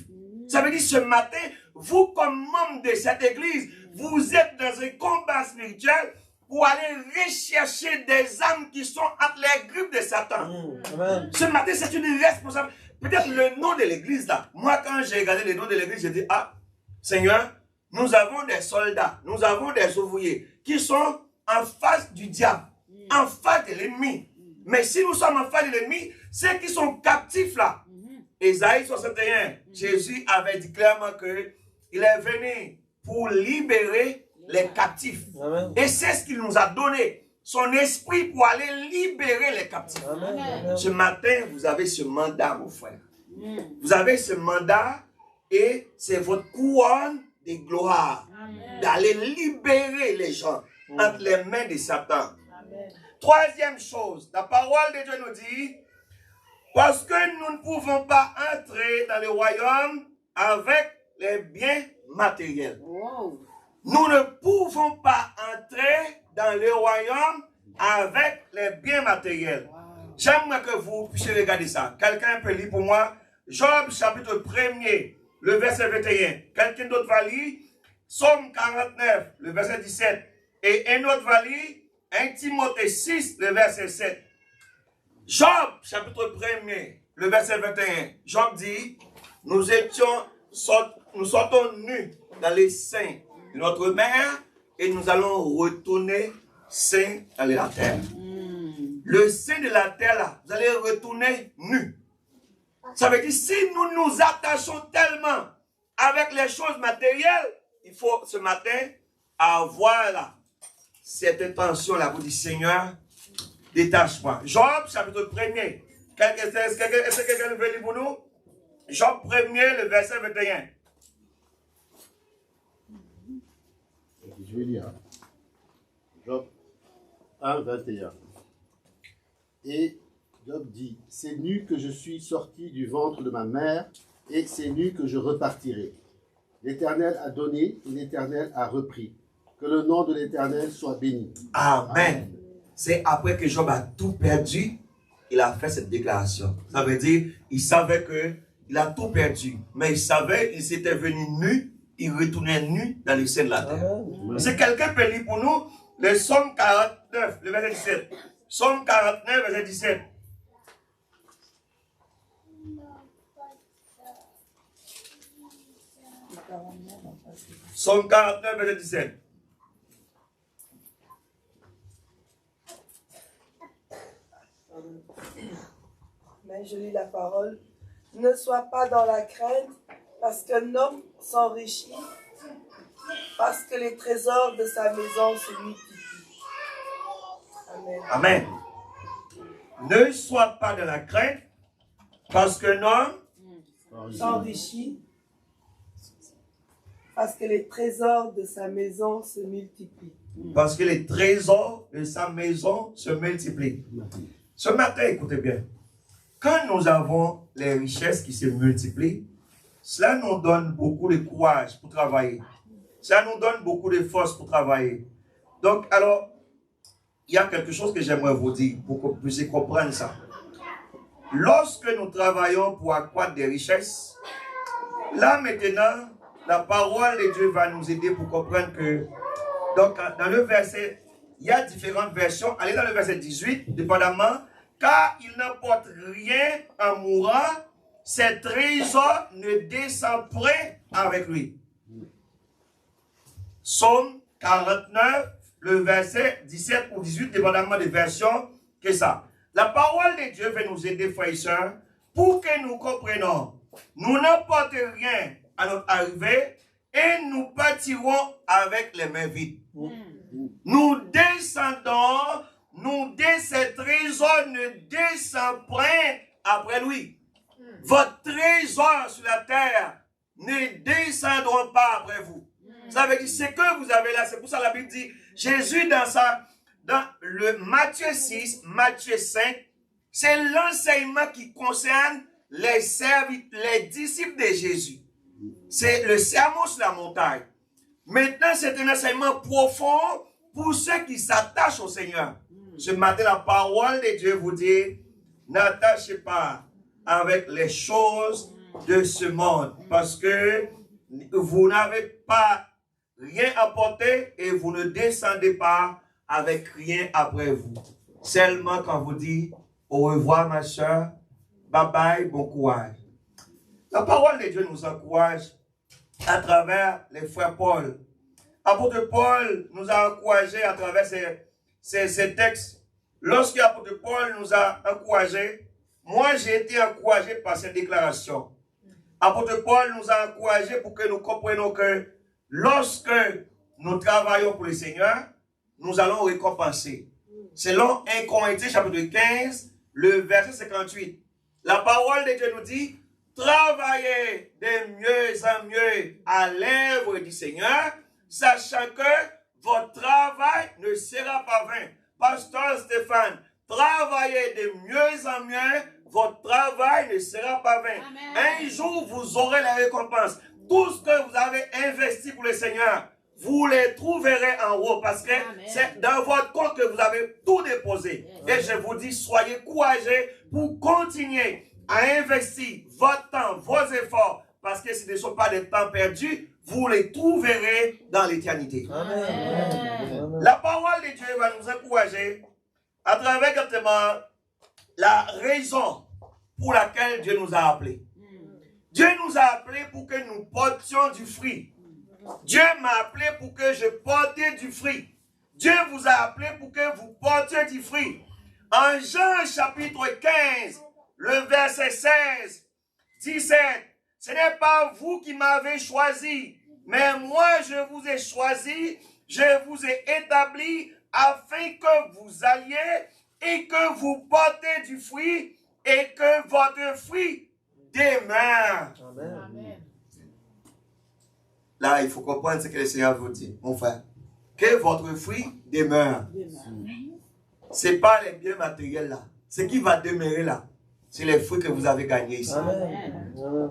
Ça veut dire ce matin, vous comme membre de cette église, vous êtes dans un combat spirituel pour aller rechercher des âmes qui sont entre les griffes de Satan. Ce matin, c'est une responsabilité. Peut-être le nom de l'église là. Moi, quand j'ai regardé le nom de l'église, j'ai dit, ah, Seigneur, nous avons des soldats, nous avons des ouvriers qui sont en face du diable, en face de l'ennemi. Mais si nous sommes en face de l'ennemi, ceux qui sont captifs là, Ésaïe 61, Jésus avait dit clairement qu'il est venu pour libérer les captifs. Amen. Et c'est ce qu'il nous a donné, son esprit pour aller libérer les captifs. Amen. Ce matin, vous avez ce mandat, mon frère. Vous avez ce mandat et c'est votre couronne de gloire d'aller libérer les gens entre les mains de Satan. Amen. Troisième chose, la parole de Dieu nous dit, parce que nous ne pouvons pas entrer dans le royaume avec les biens matériels. Wow. Nous ne pouvons pas entrer dans le royaume avec les biens matériels. Wow. J'aimerais que vous puissiez regarder ça. Quelqu'un peut lire pour moi Job chapitre 1er, le verset 21. Quelqu'un d'autre va lire Psaume 49, le verset 17. Et un autre va lire 1 Timothée 6, le verset 7. Job, chapitre 1er, le verset 21. Job dit, nous sortons nus dans les seins de notre mère et nous allons retourner sains dans la terre. Le sein de la terre, là, vous allez retourner nus. Ça veut dire, si nous nous attachons tellement avec les choses matérielles, il faut ce matin avoir là, cette intention-là pour dire, Seigneur, détache-moi. Job, chapitre 1er. Est-ce que quelqu'un veut lire pour nous? Job 1er, le verset 21. Je vais lire. Job 1, 21. Et Job dit, c'est nu que je suis sorti du ventre de ma mère, et c'est nu que je repartirai. L'Éternel a donné, et l'Éternel a repris. Que le nom de l'Éternel soit béni. Amen. C'est après que Job a tout perdu, il a fait cette déclaration. Ça veut dire, il savait qu'il a tout perdu, mais il savait qu'il s'était venu nu, il retournait nu dans le sein de la terre. Si quelqu'un peut lire pour nous, le Psaume 49, le verset 17. Psaume 49, verset 17. Psaume 49, verset 17. Mais je lis la parole. Ne sois pas dans la crainte, parce qu'un homme s'enrichit, parce que les trésors de sa maison se multiplient. Amen. Amen. Ne sois pas dans la crainte, parce qu'un homme s'enrichit, parce que les trésors de sa maison se multiplient. Parce que les trésors de sa maison se multiplient. Ce matin, écoutez bien. Quand nous avons les richesses qui se multiplient, cela nous donne beaucoup de courage pour travailler. Cela nous donne beaucoup de force pour travailler. Donc, alors, il y a quelque chose que j'aimerais vous dire pour que vous puissiez comprendre ça. Lorsque nous travaillons pour accroître des richesses, là maintenant, la parole de Dieu va nous aider pour comprendre que, donc, dans le verset il y a différentes versions. Allez dans le verset 18, dépendamment. Car il n'emporte rien en mourant, ses trésors ne descendent point avec lui. Psaume 49, le verset 17 ou 18, dépendamment des versions, que ça. La parole de Dieu va nous aider, frères et sœurs, pour que nous comprenions. Nous n'emportons rien à notre arrivée et nous partirons avec les mains vides. Nous descendons, ces trésors ne descendent point après lui. Votre trésor sur la terre ne descendront pas après vous. Ça veut dire ce que vous avez là, c'est pour ça que la Bible dit, Jésus dans le Matthieu 6, Matthieu 5, c'est l'enseignement qui concerne les disciples de Jésus. C'est le sermon sur la montagne. Maintenant, c'est un enseignement profond pour ceux qui s'attachent au Seigneur. Ce matin, la parole de Dieu vous dit, n'attachez pas avec les choses de ce monde, parce que vous n'avez pas rien apporté et vous ne descendez pas avec rien après vous. Seulement quand vous dites au revoir ma soeur, bye bye, bon courage. La parole de Dieu nous encourage à travers les frères Paul. Apôtre Paul nous a encouragés à travers ces textes. Lorsque l'apôtre Paul nous a encouragés, moi j'ai été encouragé par cette déclaration. Apôtre Paul nous a encouragés pour que nous comprenions que lorsque nous travaillons pour le Seigneur, nous allons récompenser. Selon 1 Corinthiens chapitre 15, le verset 58. La parole de Dieu nous dit, travaillez de mieux en mieux à l'œuvre du Seigneur, sachant que votre travail ne sera pas vain. Pasteur Stéphane, travaillez de mieux en mieux, votre travail ne sera pas vain. Amen. Un jour, vous aurez la récompense. Tout ce que vous avez investi pour le Seigneur, vous les trouverez en haut parce que c'est dans votre compte que vous avez tout déposé. Et je vous dis, soyez courageux pour continuer à investir votre temps, vos efforts, parce que ce ne sont pas des temps perdus, vous les trouverez dans l'éternité. La parole de Dieu va nous encourager à travers exactement la raison pour laquelle Dieu nous a appelés. Dieu nous a appelés pour que nous portions du fruit. Dieu m'a appelé pour que je porte du fruit. Dieu vous a appelé pour que vous portiez du fruit. En Jean chapitre 15, le verset 16, 17, ce n'est pas vous qui m'avez choisi, mais moi je vous ai choisi, je vous ai établi afin que vous alliez et que vous portez du fruit et que votre fruit demeure. Amen. Là, il faut comprendre ce que le Seigneur vous dit, mon frère. Que votre fruit demeure. Ce n'est pas les biens matériels là. Ce qui va demeurer là, c'est les fruits que vous avez gagnés ici.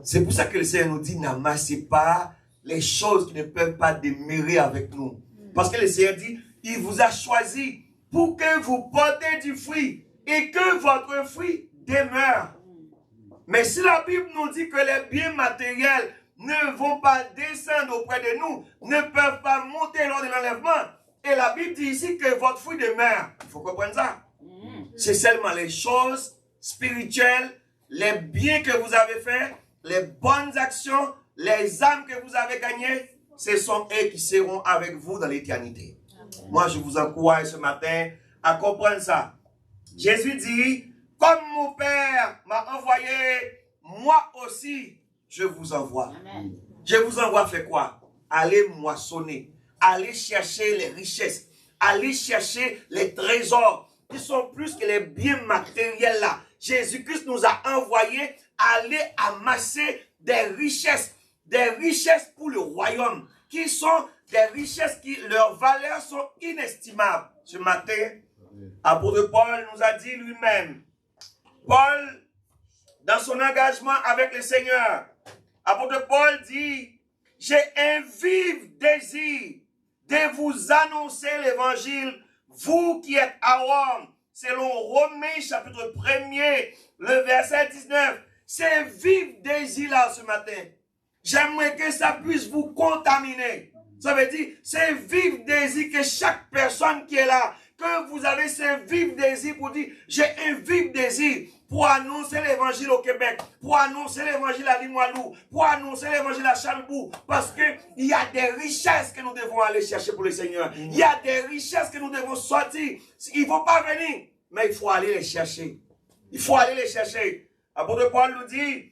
C'est pour ça que le Seigneur nous dit, n'amassez pas les choses qui ne peuvent pas demeurer avec nous. Parce que le Seigneur dit, il vous a choisi pour que vous portez du fruit et que votre fruit demeure. Mais si la Bible nous dit que les biens matériels ne vont pas descendre auprès de nous, ne peuvent pas monter lors de l'enlèvement, et la Bible dit ici que votre fruit demeure. Il faut comprendre ça. C'est seulement les choses spirituelles, les biens que vous avez faits, les bonnes actions, les âmes que vous avez gagnées, ce sont eux qui seront avec vous dans l'éternité. Moi, je vous encourage ce matin à comprendre ça. Jésus dit, comme mon Père m'a envoyé, moi aussi, je vous envoie. Amen. Je vous envoie faire quoi? Allez moissonner, allez chercher les richesses, allez chercher les trésors qui sont plus que les biens matériels là. Jésus-Christ nous a envoyé aller amasser des richesses pour le royaume, qui sont des richesses qui, leurs valeurs sont inestimables. Ce matin, l'apôtre Paul nous a dit lui-même, Paul, dans son engagement avec le Seigneur, l'apôtre Paul dit, j'ai un vif désir de vous annoncer l'évangile, vous qui êtes à Rome, selon Romains chapitre 1er, le verset 19. C'est vif désir là ce matin. J'aimerais que ça puisse vous contaminer. Ça veut dire, c'est un vif désir que chaque personne qui est là, que vous avez ce vif désir pour dire, j'ai un vif désir pour annoncer l'évangile au Québec, pour annoncer l'évangile à Limoilou, pour annoncer l'évangile à Chalbourg, parce qu'il y a des richesses que nous devons aller chercher pour le Seigneur. Il y a des richesses que nous devons sortir. Ils ne vont pas venir, mais il faut aller les chercher. Il faut aller les chercher. L'apôtre Paul nous dit,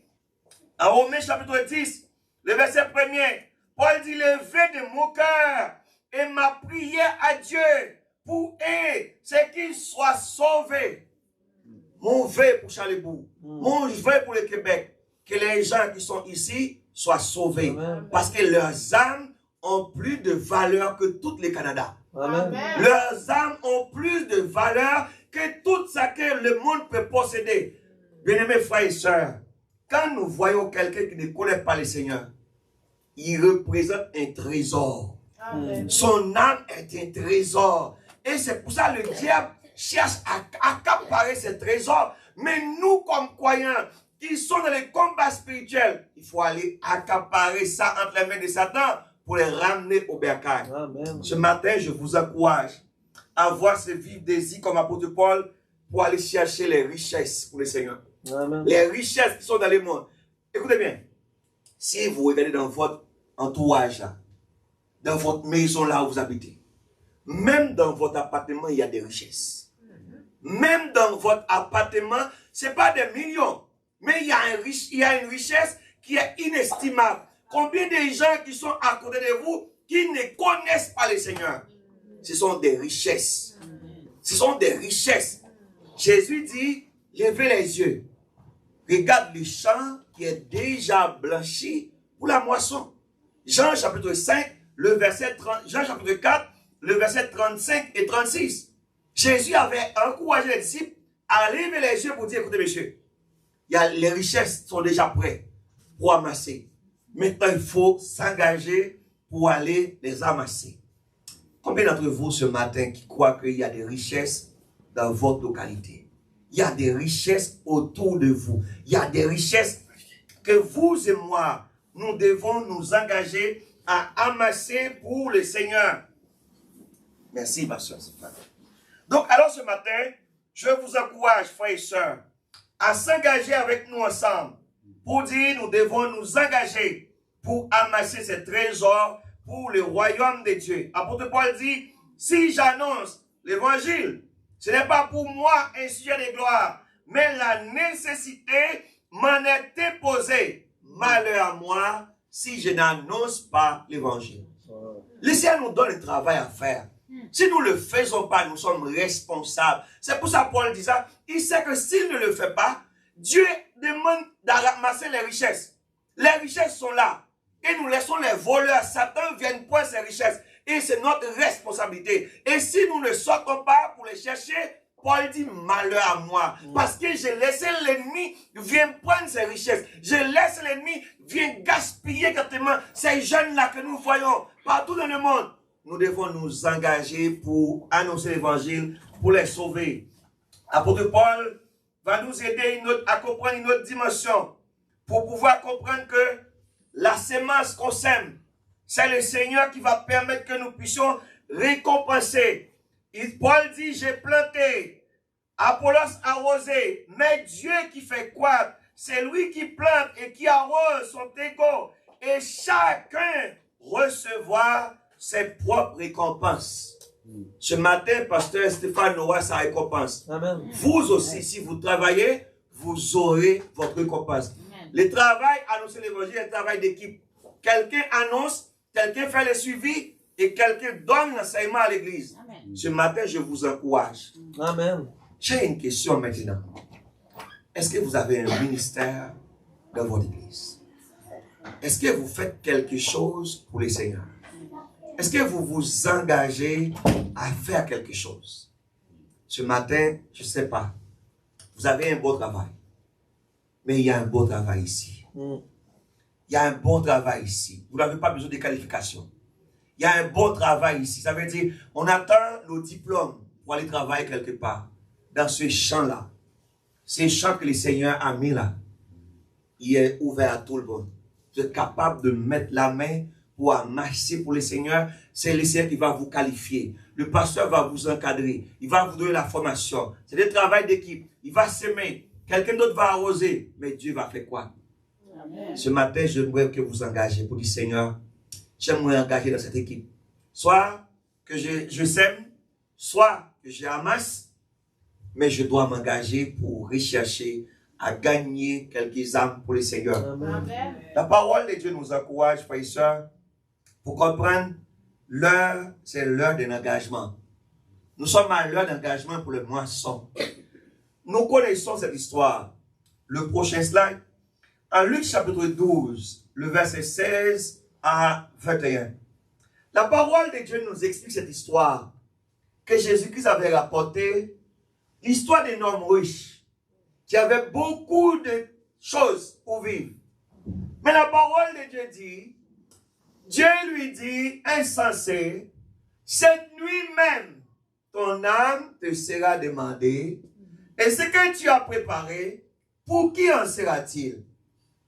en Romains chapitre 10, le verset 1er, Paul dit, levez de mon cœur et ma prière à Dieu pour eux, c'est qu'ils soient sauvés. Mon vœu pour Chalbourg, mon vœu pour le Québec, que les gens qui sont ici soient sauvés. Amen. Parce que leurs âmes ont plus de valeur que tout le Canada. Amen. Leurs âmes ont plus de valeur que tout ce que le monde peut posséder. Bien-aimés frères et sœurs, quand nous voyons quelqu'un qui ne connaît pas le Seigneur, il représente un trésor. Amen. Son âme est un trésor. Et c'est pour ça que le diable cherche à accaparer ce trésor. Mais nous, comme croyants, qui sont dans les combats spirituels, il faut aller accaparer ça entre les mains de Satan pour les ramener au bercail. Amen. Ce matin, je vous encourage à avoir ce vif désir comme apôtre Paul pour aller chercher les richesses pour le Seigneur. Amen. Les richesses qui sont dans le monde. Écoutez bien, si vous regardez dans votre entourage, là, dans votre maison là où vous habitez, même dans votre appartement, il y a des richesses. Même dans votre appartement, ce n'est pas des millions, mais il y a une richesse qui est inestimable. Combien de gens qui sont à côté de vous qui ne connaissent pas le Seigneur? Ce sont des richesses. Ce sont des richesses. Jésus dit, levez les yeux. Regarde le champ qui est déjà blanchi pour la moisson. Jean chapitre 5, le verset 30, Jean chapitre 4, le verset 35 et 36. Jésus avait encouragé les disciples à lever les yeux pour dire, écoutez messieurs, les richesses sont déjà prêtes pour amasser. Maintenant, il faut s'engager pour aller les amasser. Combien d'entre vous ce matin qui croient qu'il y a des richesses dans votre localité? Il y a des richesses autour de vous. Il y a des richesses que vous et moi, nous devons nous engager à amasser pour le Seigneur. Merci, ma soeur. Donc, alors ce matin, je vous encourage, frères et sœurs, à s'engager avec nous ensemble pour dire nous devons nous engager pour amasser ces trésors pour le royaume de Dieu. Apôtre Paul dit, si j'annonce l'évangile, ce n'est pas pour moi un sujet de gloire, mais la nécessité m'en est imposée. Malheur à moi si je n'annonce pas l'évangile. Le Seigneur nous donne un travail à faire. Si nous ne le faisons pas, nous sommes responsables. C'est pour ça que Paul dit ça. Il sait que s'il ne le fait pas, Dieu demande d'amasser les richesses. Les richesses sont là. Et nous laissons les voleurs. Satan vienne prendre ces richesses. Et c'est notre responsabilité. Et si nous ne sortons pas pour les chercher, Paul dit malheur à moi. Parce que j'ai laissé l'ennemi vienne prendre ces richesses. Je laisse l'ennemi vienne gaspiller carrément ces jeunes-là que nous voyons partout dans le monde. Nous devons nous engager pour annoncer l'évangile, pour les sauver. L'apôtre Paul va nous aider à comprendre une autre dimension pour pouvoir comprendre que la sémence qu'on sème, c'est le Seigneur qui va permettre que nous puissions récompenser. Et Paul dit, j'ai planté, Apollos arrosé, mais Dieu qui fait croître, c'est lui qui plante et qui arrose son égaux, et chacun recevra ses propres récompenses. Ce matin, pasteur Stéphane aura sa récompense. Amen. Vous aussi, si vous travaillez, vous aurez votre récompense. Amen. Le travail, annoncer l'évangile, est un travail d'équipe. Quelqu'un annonce, quelqu'un fait le suivi et quelqu'un donne l'enseignement à l'église. Ce matin, je vous encourage. Amen. J'ai une question maintenant. Est-ce que vous avez un ministère dans votre église? Est-ce que vous faites quelque chose pour le Seigneur? Est-ce que vous vous engagez à faire quelque chose? Ce matin, je ne sais pas. Vous avez un beau travail. Mais il y a un beau travail ici. Il y a un bon travail ici. Vous n'avez pas besoin de qualification. Il y a un bon travail ici. Ça veut dire, on attend le diplôme pour aller travailler quelque part. Dans ce champ-là. Ce champ que le Seigneur a mis là. Il est ouvert à tout le monde. Vous êtes capable de mettre la main pour amasser pour le Seigneur, c'est le Seigneur qui va vous qualifier. Le pasteur va vous encadrer. Il va vous donner la formation. C'est le travail d'équipe. Il va s'aimer. Quelqu'un d'autre va arroser. Mais Dieu va faire quoi? Amen. Ce matin, j'aimerais que vous engagez pour dire, Seigneur, j'aimerais engager dans cette équipe. Soit que je sème, soit que je amasse, mais je dois m'engager pour rechercher à gagner quelques âmes pour le Seigneur. Amen. La parole de Dieu nous encourage, frères et sœurs, pour comprendre l'heure, c'est l'heure d'un engagement. Nous sommes à l'heure d'engagement pour le moisson. Nous connaissons cette histoire. Le prochain slide. En Luc chapitre 12, le verset 16 à 21. La parole de Dieu nous explique cette histoire que Jésus-Christ avait rapportée. L'histoire d'un homme riche qui avait beaucoup de choses pour vivre. Mais la parole de Dieu dit, Dieu lui dit, insensé, cette nuit même, ton âme te sera demandée, et ce que tu as préparé, pour qui en sera-t-il?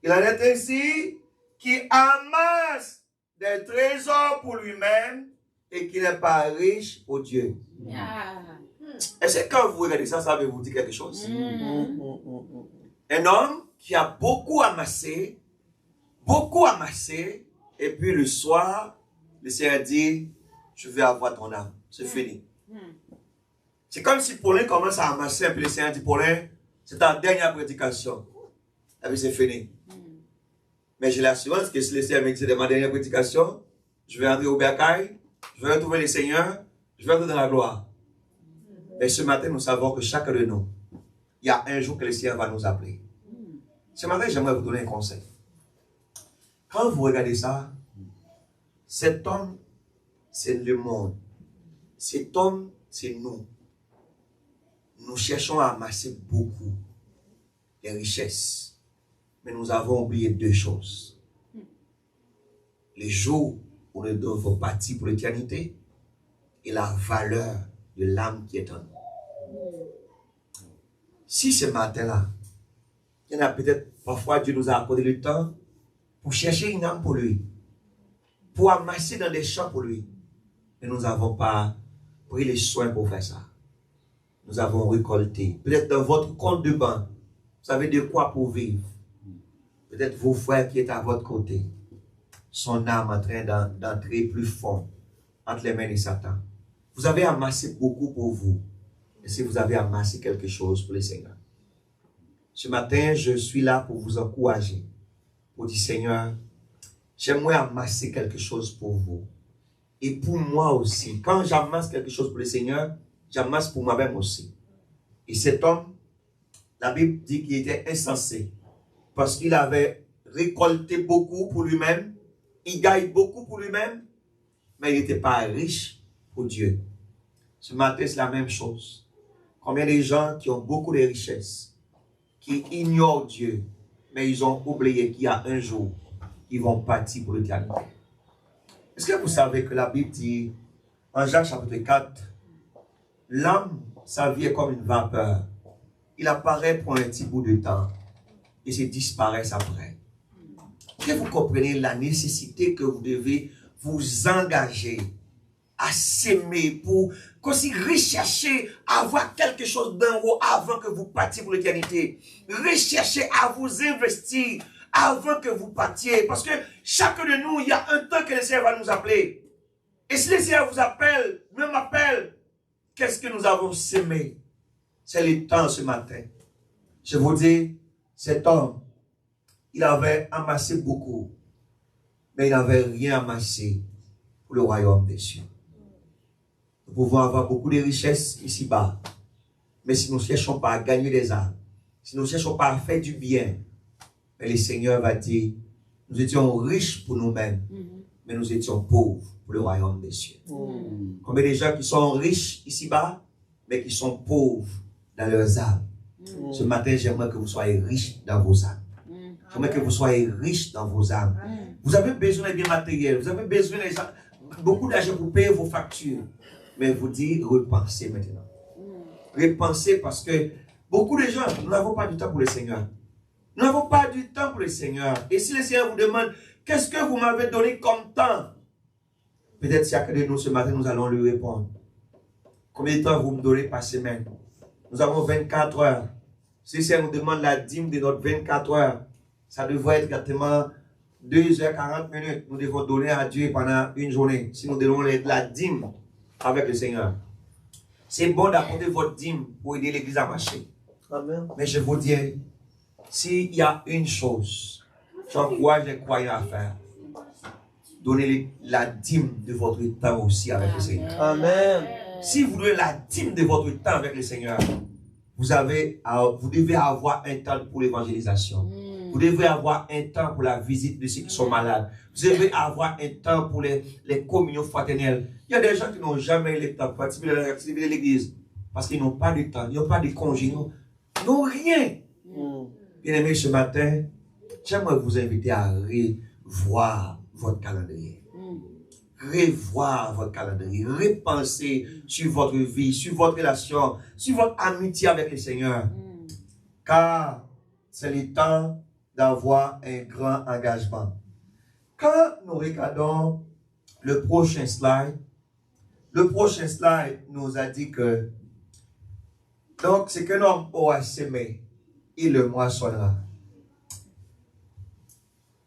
Il en est ainsi qui amasse des trésors pour lui-même et qui n'est pas riche pour Dieu. Est-ce que quand vous regardez ça, ça veut vous dire quelque chose? Un homme qui a beaucoup amassé, et puis le soir, le Seigneur dit, je vais avoir ton âme. C'est fini. C'est comme si Paulin commence à amasser, et puis le Seigneur dit, Paulin, c'est ta dernière prédication. Et puis c'est fini. Mais j'ai l'assurance que si le Seigneur me dit, c'est ma dernière prédication, je vais entrer au bercail, je vais retrouver le Seigneur, je vais entrer dans la gloire. Mais ce matin, nous savons que chacun de nous, il y a un jour que le Seigneur va nous appeler. Ce matin, j'aimerais vous donner un conseil. Quand vous regardez ça, cet homme, c'est le monde. Cet homme, c'est nous. Nous cherchons à amasser beaucoup de richesses. Mais nous avons oublié deux choses. Les jours où nous devons partir pour l'éternité et la valeur de l'âme qui est en nous. Si ce matin-là, il y en a peut-être, parfois Dieu nous a accordé le temps pour chercher une âme pour lui, pour amasser dans des champs pour lui. Mais nous n'avons pas pris les soins pour faire ça. Nous avons récolté. Peut-être dans votre compte de banque, vous avez de quoi pour vivre. Peut-être vos frères qui sont à votre côté, son âme en train d'entrer plus fort entre les mains de Satan. Vous avez amassé beaucoup pour vous. Et si vous avez amassé quelque chose pour le Seigneur. Ce matin, je suis là pour vous encourager. Pour dire, Seigneur, j'aimerais amasser quelque chose pour vous. Et pour moi aussi. Quand j'amasse quelque chose pour le Seigneur, j'amasse pour moi-même aussi. Et cet homme, la Bible dit qu'il était insensé. Parce qu'il avait récolté beaucoup pour lui-même. Il gagne beaucoup pour lui-même. Mais il n'était pas riche pour Dieu. Ce matin, c'est la même chose. Combien de gens qui ont beaucoup de richesses, qui ignorent Dieu, mais ils ont oublié qu'il y a un jour, ils vont partir pour l'éternité. Est-ce que vous savez que la Bible dit, en Jacques chapitre 4, l'âme, sa vie est comme une vapeur. Il apparaît pour un petit bout de temps et se disparaît après. Est-ce que vous comprenez la nécessité que vous devez vous engager à s'aimer pour aussi rechercher à avoir quelque chose d'en haut avant que vous partiez pour l'éternité. Recherchez à vous investir avant que vous partiez. Parce que chacun de nous, il y a un temps que le Seigneur va nous appeler. Et si le Seigneur vous appelle, me m'appelle, qu'est-ce que nous avons semé? C'est le temps ce matin. Je vous dis, cet homme, il avait amassé beaucoup, mais il n'avait rien amassé pour le royaume des cieux. Nous pouvons avoir beaucoup de richesses ici-bas, mais si nous ne cherchons pas à gagner des âmes, si nous ne cherchons pas à faire du bien, mais le Seigneur va dire, nous étions riches pour nous-mêmes, mais nous étions pauvres pour le royaume des cieux. Combien de gens qui sont riches ici-bas, mais qui sont pauvres dans leurs âmes. Ce matin, j'aimerais que vous soyez riches dans vos âmes. J'aimerais que vous soyez riches dans vos âmes. Vous avez besoin de biens matériels, vous avez besoin de beaucoup d'argent pour payer vos factures. Mais vous dites, repensez maintenant. Repensez parce que beaucoup de gens, nous n'avons pas du temps pour le Seigneur. Nous n'avons pas du temps pour le Seigneur. Et si le Seigneur vous demande, Qu'est-ce que vous m'avez donné comme temps? Peut-être si chacun de nous ce matin, nous allons lui répondre. Combien de temps vous me donnez par semaine? Nous avons 24 heures. Si ça nous demande la dîme de notre 24 heures, ça devrait être exactement 2h40. Nous devons donner à Dieu pendant une journée. Si nous donnons la dîme avec le Seigneur. C'est bon d'apporter votre dîme pour aider l'église à marcher. Amen. Mais je vous dis, s'il y a une chose, j'encourage les croyants à faire, donnez la dîme de votre temps aussi avec le Seigneur. Amen. Si vous donnez la dîme de votre temps avec le Seigneur, vous devez avoir un temps pour l'évangélisation. Vous devez avoir un temps pour la visite de ceux qui sont malades. Vous devez avoir un temps pour les communions fraternelles. Il y a des gens qui n'ont jamais eu le temps de participer à l'activité de l'église parce qu'ils n'ont pas de temps, ils n'ont pas de congés, ils n'ont rien. Bien aimé, ce matin, j'aimerais vous inviter à revoir votre calendrier. Revoir votre calendrier, repenser sur votre vie, sur votre relation, sur votre amitié avec le Seigneur. Car c'est le temps d'avoir un grand engagement. Quand nous regardons le prochain slide nous a dit que donc c'est qu'un homme aura semé, il le moissonnera.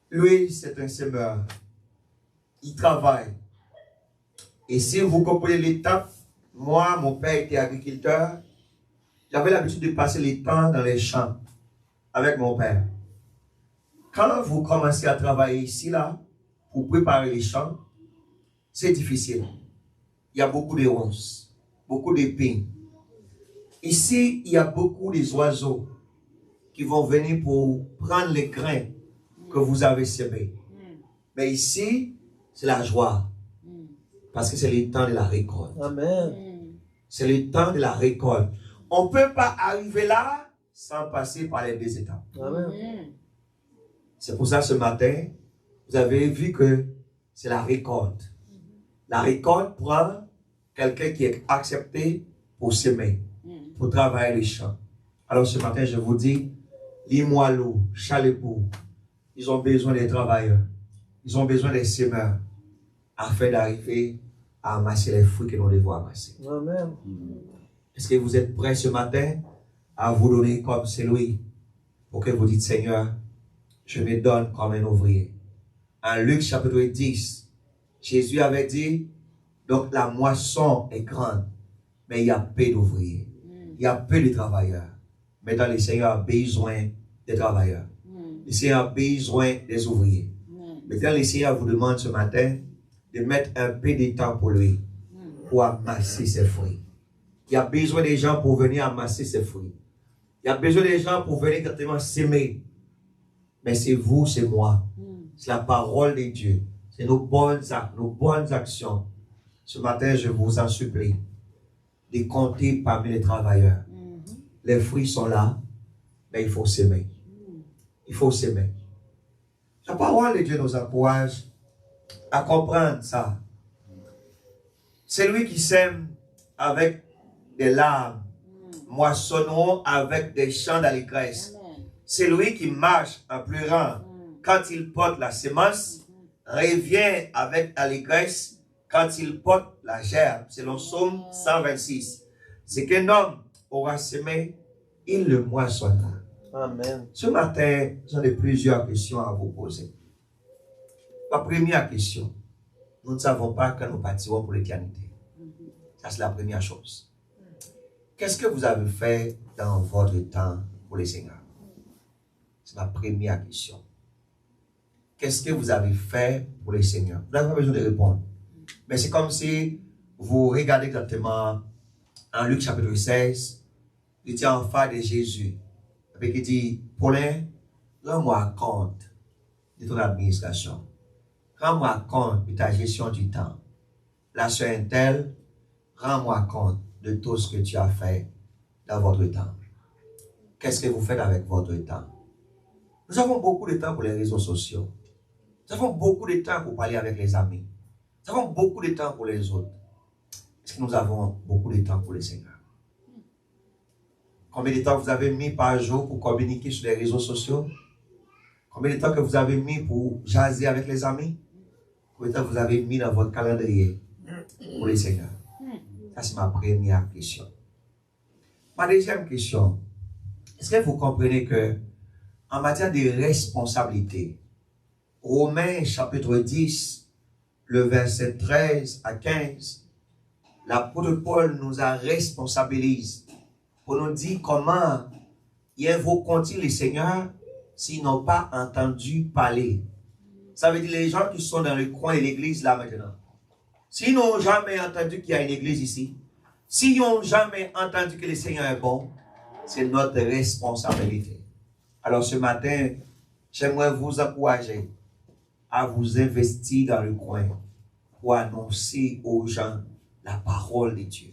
Lui, c'est un semeur. Il travaille. Et si vous comprenez l'étape, moi, mon père était agriculteur. J'avais l'habitude de passer le temps dans les champs avec mon père. Quand vous commencez à travailler ici, là, pour préparer les champs, c'est difficile. Il y a beaucoup de ronces, beaucoup d'épines. Ici, il y a beaucoup d'oiseaux qui vont venir pour prendre les grains que vous avez semés. Mais ici, c'est la joie. Parce que c'est le temps de la récolte. Amen. C'est le temps de la récolte. On ne peut pas arriver là sans passer par les deux étapes. Amen. C'est pour ça ce matin, vous avez vu que c'est la récolte. La récolte prend quelqu'un qui est accepté pour semer, pour travailler les champs. Alors ce matin, je vous dis, Limoilou, Chalepou, ils ont besoin des travailleurs. Ils ont besoin des semeurs afin d'arriver à amasser les fruits que nous devons amasser. Amen. Est-ce que vous êtes prêts ce matin à vous donner comme c'est lui pour que vous dites, Seigneur, je me donne comme un ouvrier. En Luc chapitre 10, Jésus avait dit, donc la moisson est grande, mais il y a peu d'ouvriers. Il y a peu de travailleurs. Maintenant, le Seigneur a besoin des travailleurs. Le Seigneur a besoin des ouvriers. Maintenant, le Seigneur vous demande ce matin de mettre un peu de temps pour lui, pour amasser ses fruits. Il y a besoin des gens pour venir amasser ses fruits. Il y a besoin des gens pour venir exactement s'aimer. Mais c'est vous, c'est moi. C'est la parole de Dieu. C'est nos bonnes actions. Ce matin, je vous en supplie de compter parmi les travailleurs. Les fruits sont là, mais il faut s'aimer. Il faut s'aimer. La parole de Dieu nous encourage à comprendre ça. C'est lui qui sème avec des larmes, moissonneront avec des chants d'allégresse. C'est lui qui marche en pleurant quand il porte la semence, revient avec allégresse quand il porte la gerbe. C'est le psaume 126. C'est qu'un homme aura semé, il le moissonnera. Amen. Ce matin, j'en ai plusieurs questions à vous poser. Ma première question, nous ne savons pas quand nous partirons pour l'éternité. Ça, c'est la première chose. Qu'est-ce que vous avez fait dans votre temps pour le Seigneur? C'est ma première question. Qu'est-ce que vous avez fait pour le Seigneur? Vous n'avez pas besoin de répondre. Mais c'est comme si vous regardez exactement en Luc chapitre 16, il était en face de Jésus. Avec il dit, Paulin, rends-moi compte de ton administration. Rends-moi compte de ta gestion du temps. La sœur Intel, rends-moi compte de tout ce que tu as fait dans votre temps. Qu'est-ce que vous faites avec votre temps? Nous avons beaucoup de temps pour les réseaux sociaux. Nous avons beaucoup de temps pour parler avec les amis. Nous avons beaucoup de temps pour les autres. Est-ce que nous avons beaucoup de temps pour le Seigneur? Combien de temps vous avez mis par jour pour communiquer sur les réseaux sociaux? Combien de temps que vous avez mis pour jaser avec les amis? Combien de temps vous avez mis dans votre calendrier pour les seigneurs? Ça, c'est ma première question. Ma deuxième question, est-ce que vous comprenez que en matière de responsabilité, Romains chapitre 10, le verset 13 à 15, l'apôtre Paul nous a responsabilisé pour nous dire comment ils invoqueront-ils les seigneurs s'ils n'ont pas entendu parler. Ça veut dire les gens qui sont dans le coin de l'église là maintenant. S'ils n'ont jamais entendu qu'il y a une église ici, s'ils n'ont jamais entendu que le Seigneur est bon, c'est notre responsabilité. Alors ce matin, j'aimerais vous encourager à vous investir dans le coin pour annoncer aux gens la parole de Dieu.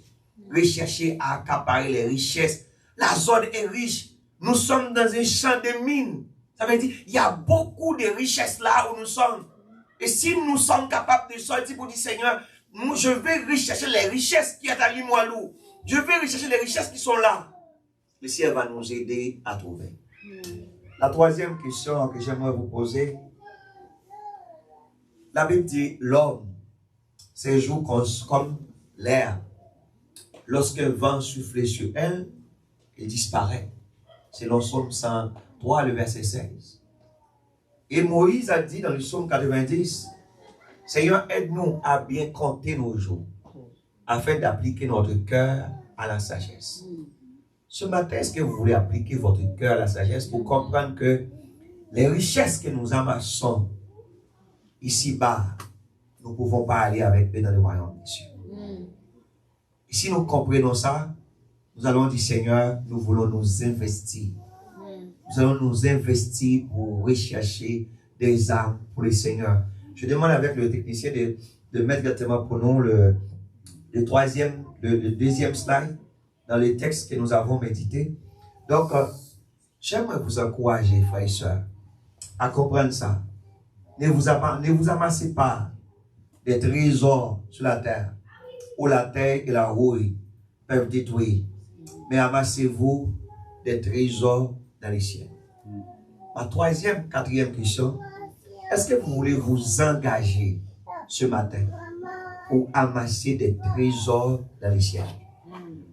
Rechercher à accaparer les richesses. La zone est riche. Nous sommes dans un champ de mines. Ça veut dire il y a beaucoup de richesses là où nous sommes. Et si nous sommes capables de sortir pour dire Seigneur, je vais rechercher les richesses qui sont à Limoilou. Je vais rechercher les richesses qui sont là. Le ciel va nous aider à trouver. La troisième question que j'aimerais vous poser. La Bible dit l'homme séjourne comme l'air. Lorsqu'un vent souffle sur elle, il disparaît. C'est le psaume 103, le verset 16. Et Moïse a dit dans le psaume 90, Seigneur, aide-nous à bien compter nos jours, afin d'appliquer notre cœur à la sagesse. Ce matin, est-ce que vous voulez appliquer votre cœur à la sagesse pour comprendre que les richesses que nous amassons ici-bas, nous ne pouvons pas aller avec eux dans le royaume des cieux. Et si nous comprenons ça, nous allons dire, Seigneur, nous voulons nous investir. Nous allons nous investir pour rechercher des âmes pour le Seigneur. Je demande avec le technicien de mettre directement pour nous le deuxième slide dans les textes que nous avons médités. Donc, j'aimerais vous encourager, frères et sœurs, à comprendre ça. Ne vous amassez pas des trésors sur la terre, où la terre et la rouille peuvent détruire. Mais amassez-vous des trésors dans les cieux. Ma quatrième question, est-ce que vous voulez vous engager ce matin pour amasser des trésors dans les cieux?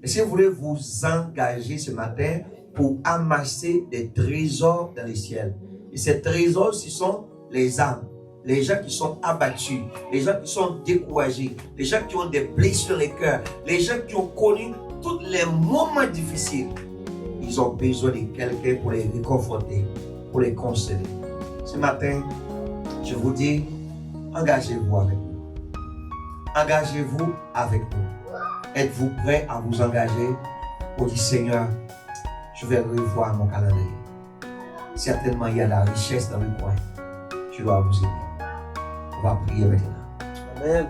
Est-ce que vous voulez vous engager ce matin pour amasser des trésors dans les cieux? Et ces trésors, ce sont les âmes, les gens qui sont abattus, les gens qui sont découragés, les gens qui ont des blessures au cœur, les gens qui ont connu tous les moments difficiles. Ils ont besoin de quelqu'un pour les réconforter, pour les consoler. Ce matin, je vous dis, engagez-vous avec nous. Engagez-vous avec nous. Êtes-vous prêt à vous engager pour dire, Seigneur, je vais revoir mon calendrier. Certainement, il y a la richesse dans le coin. Je dois vous aider. On va prier maintenant. Amen.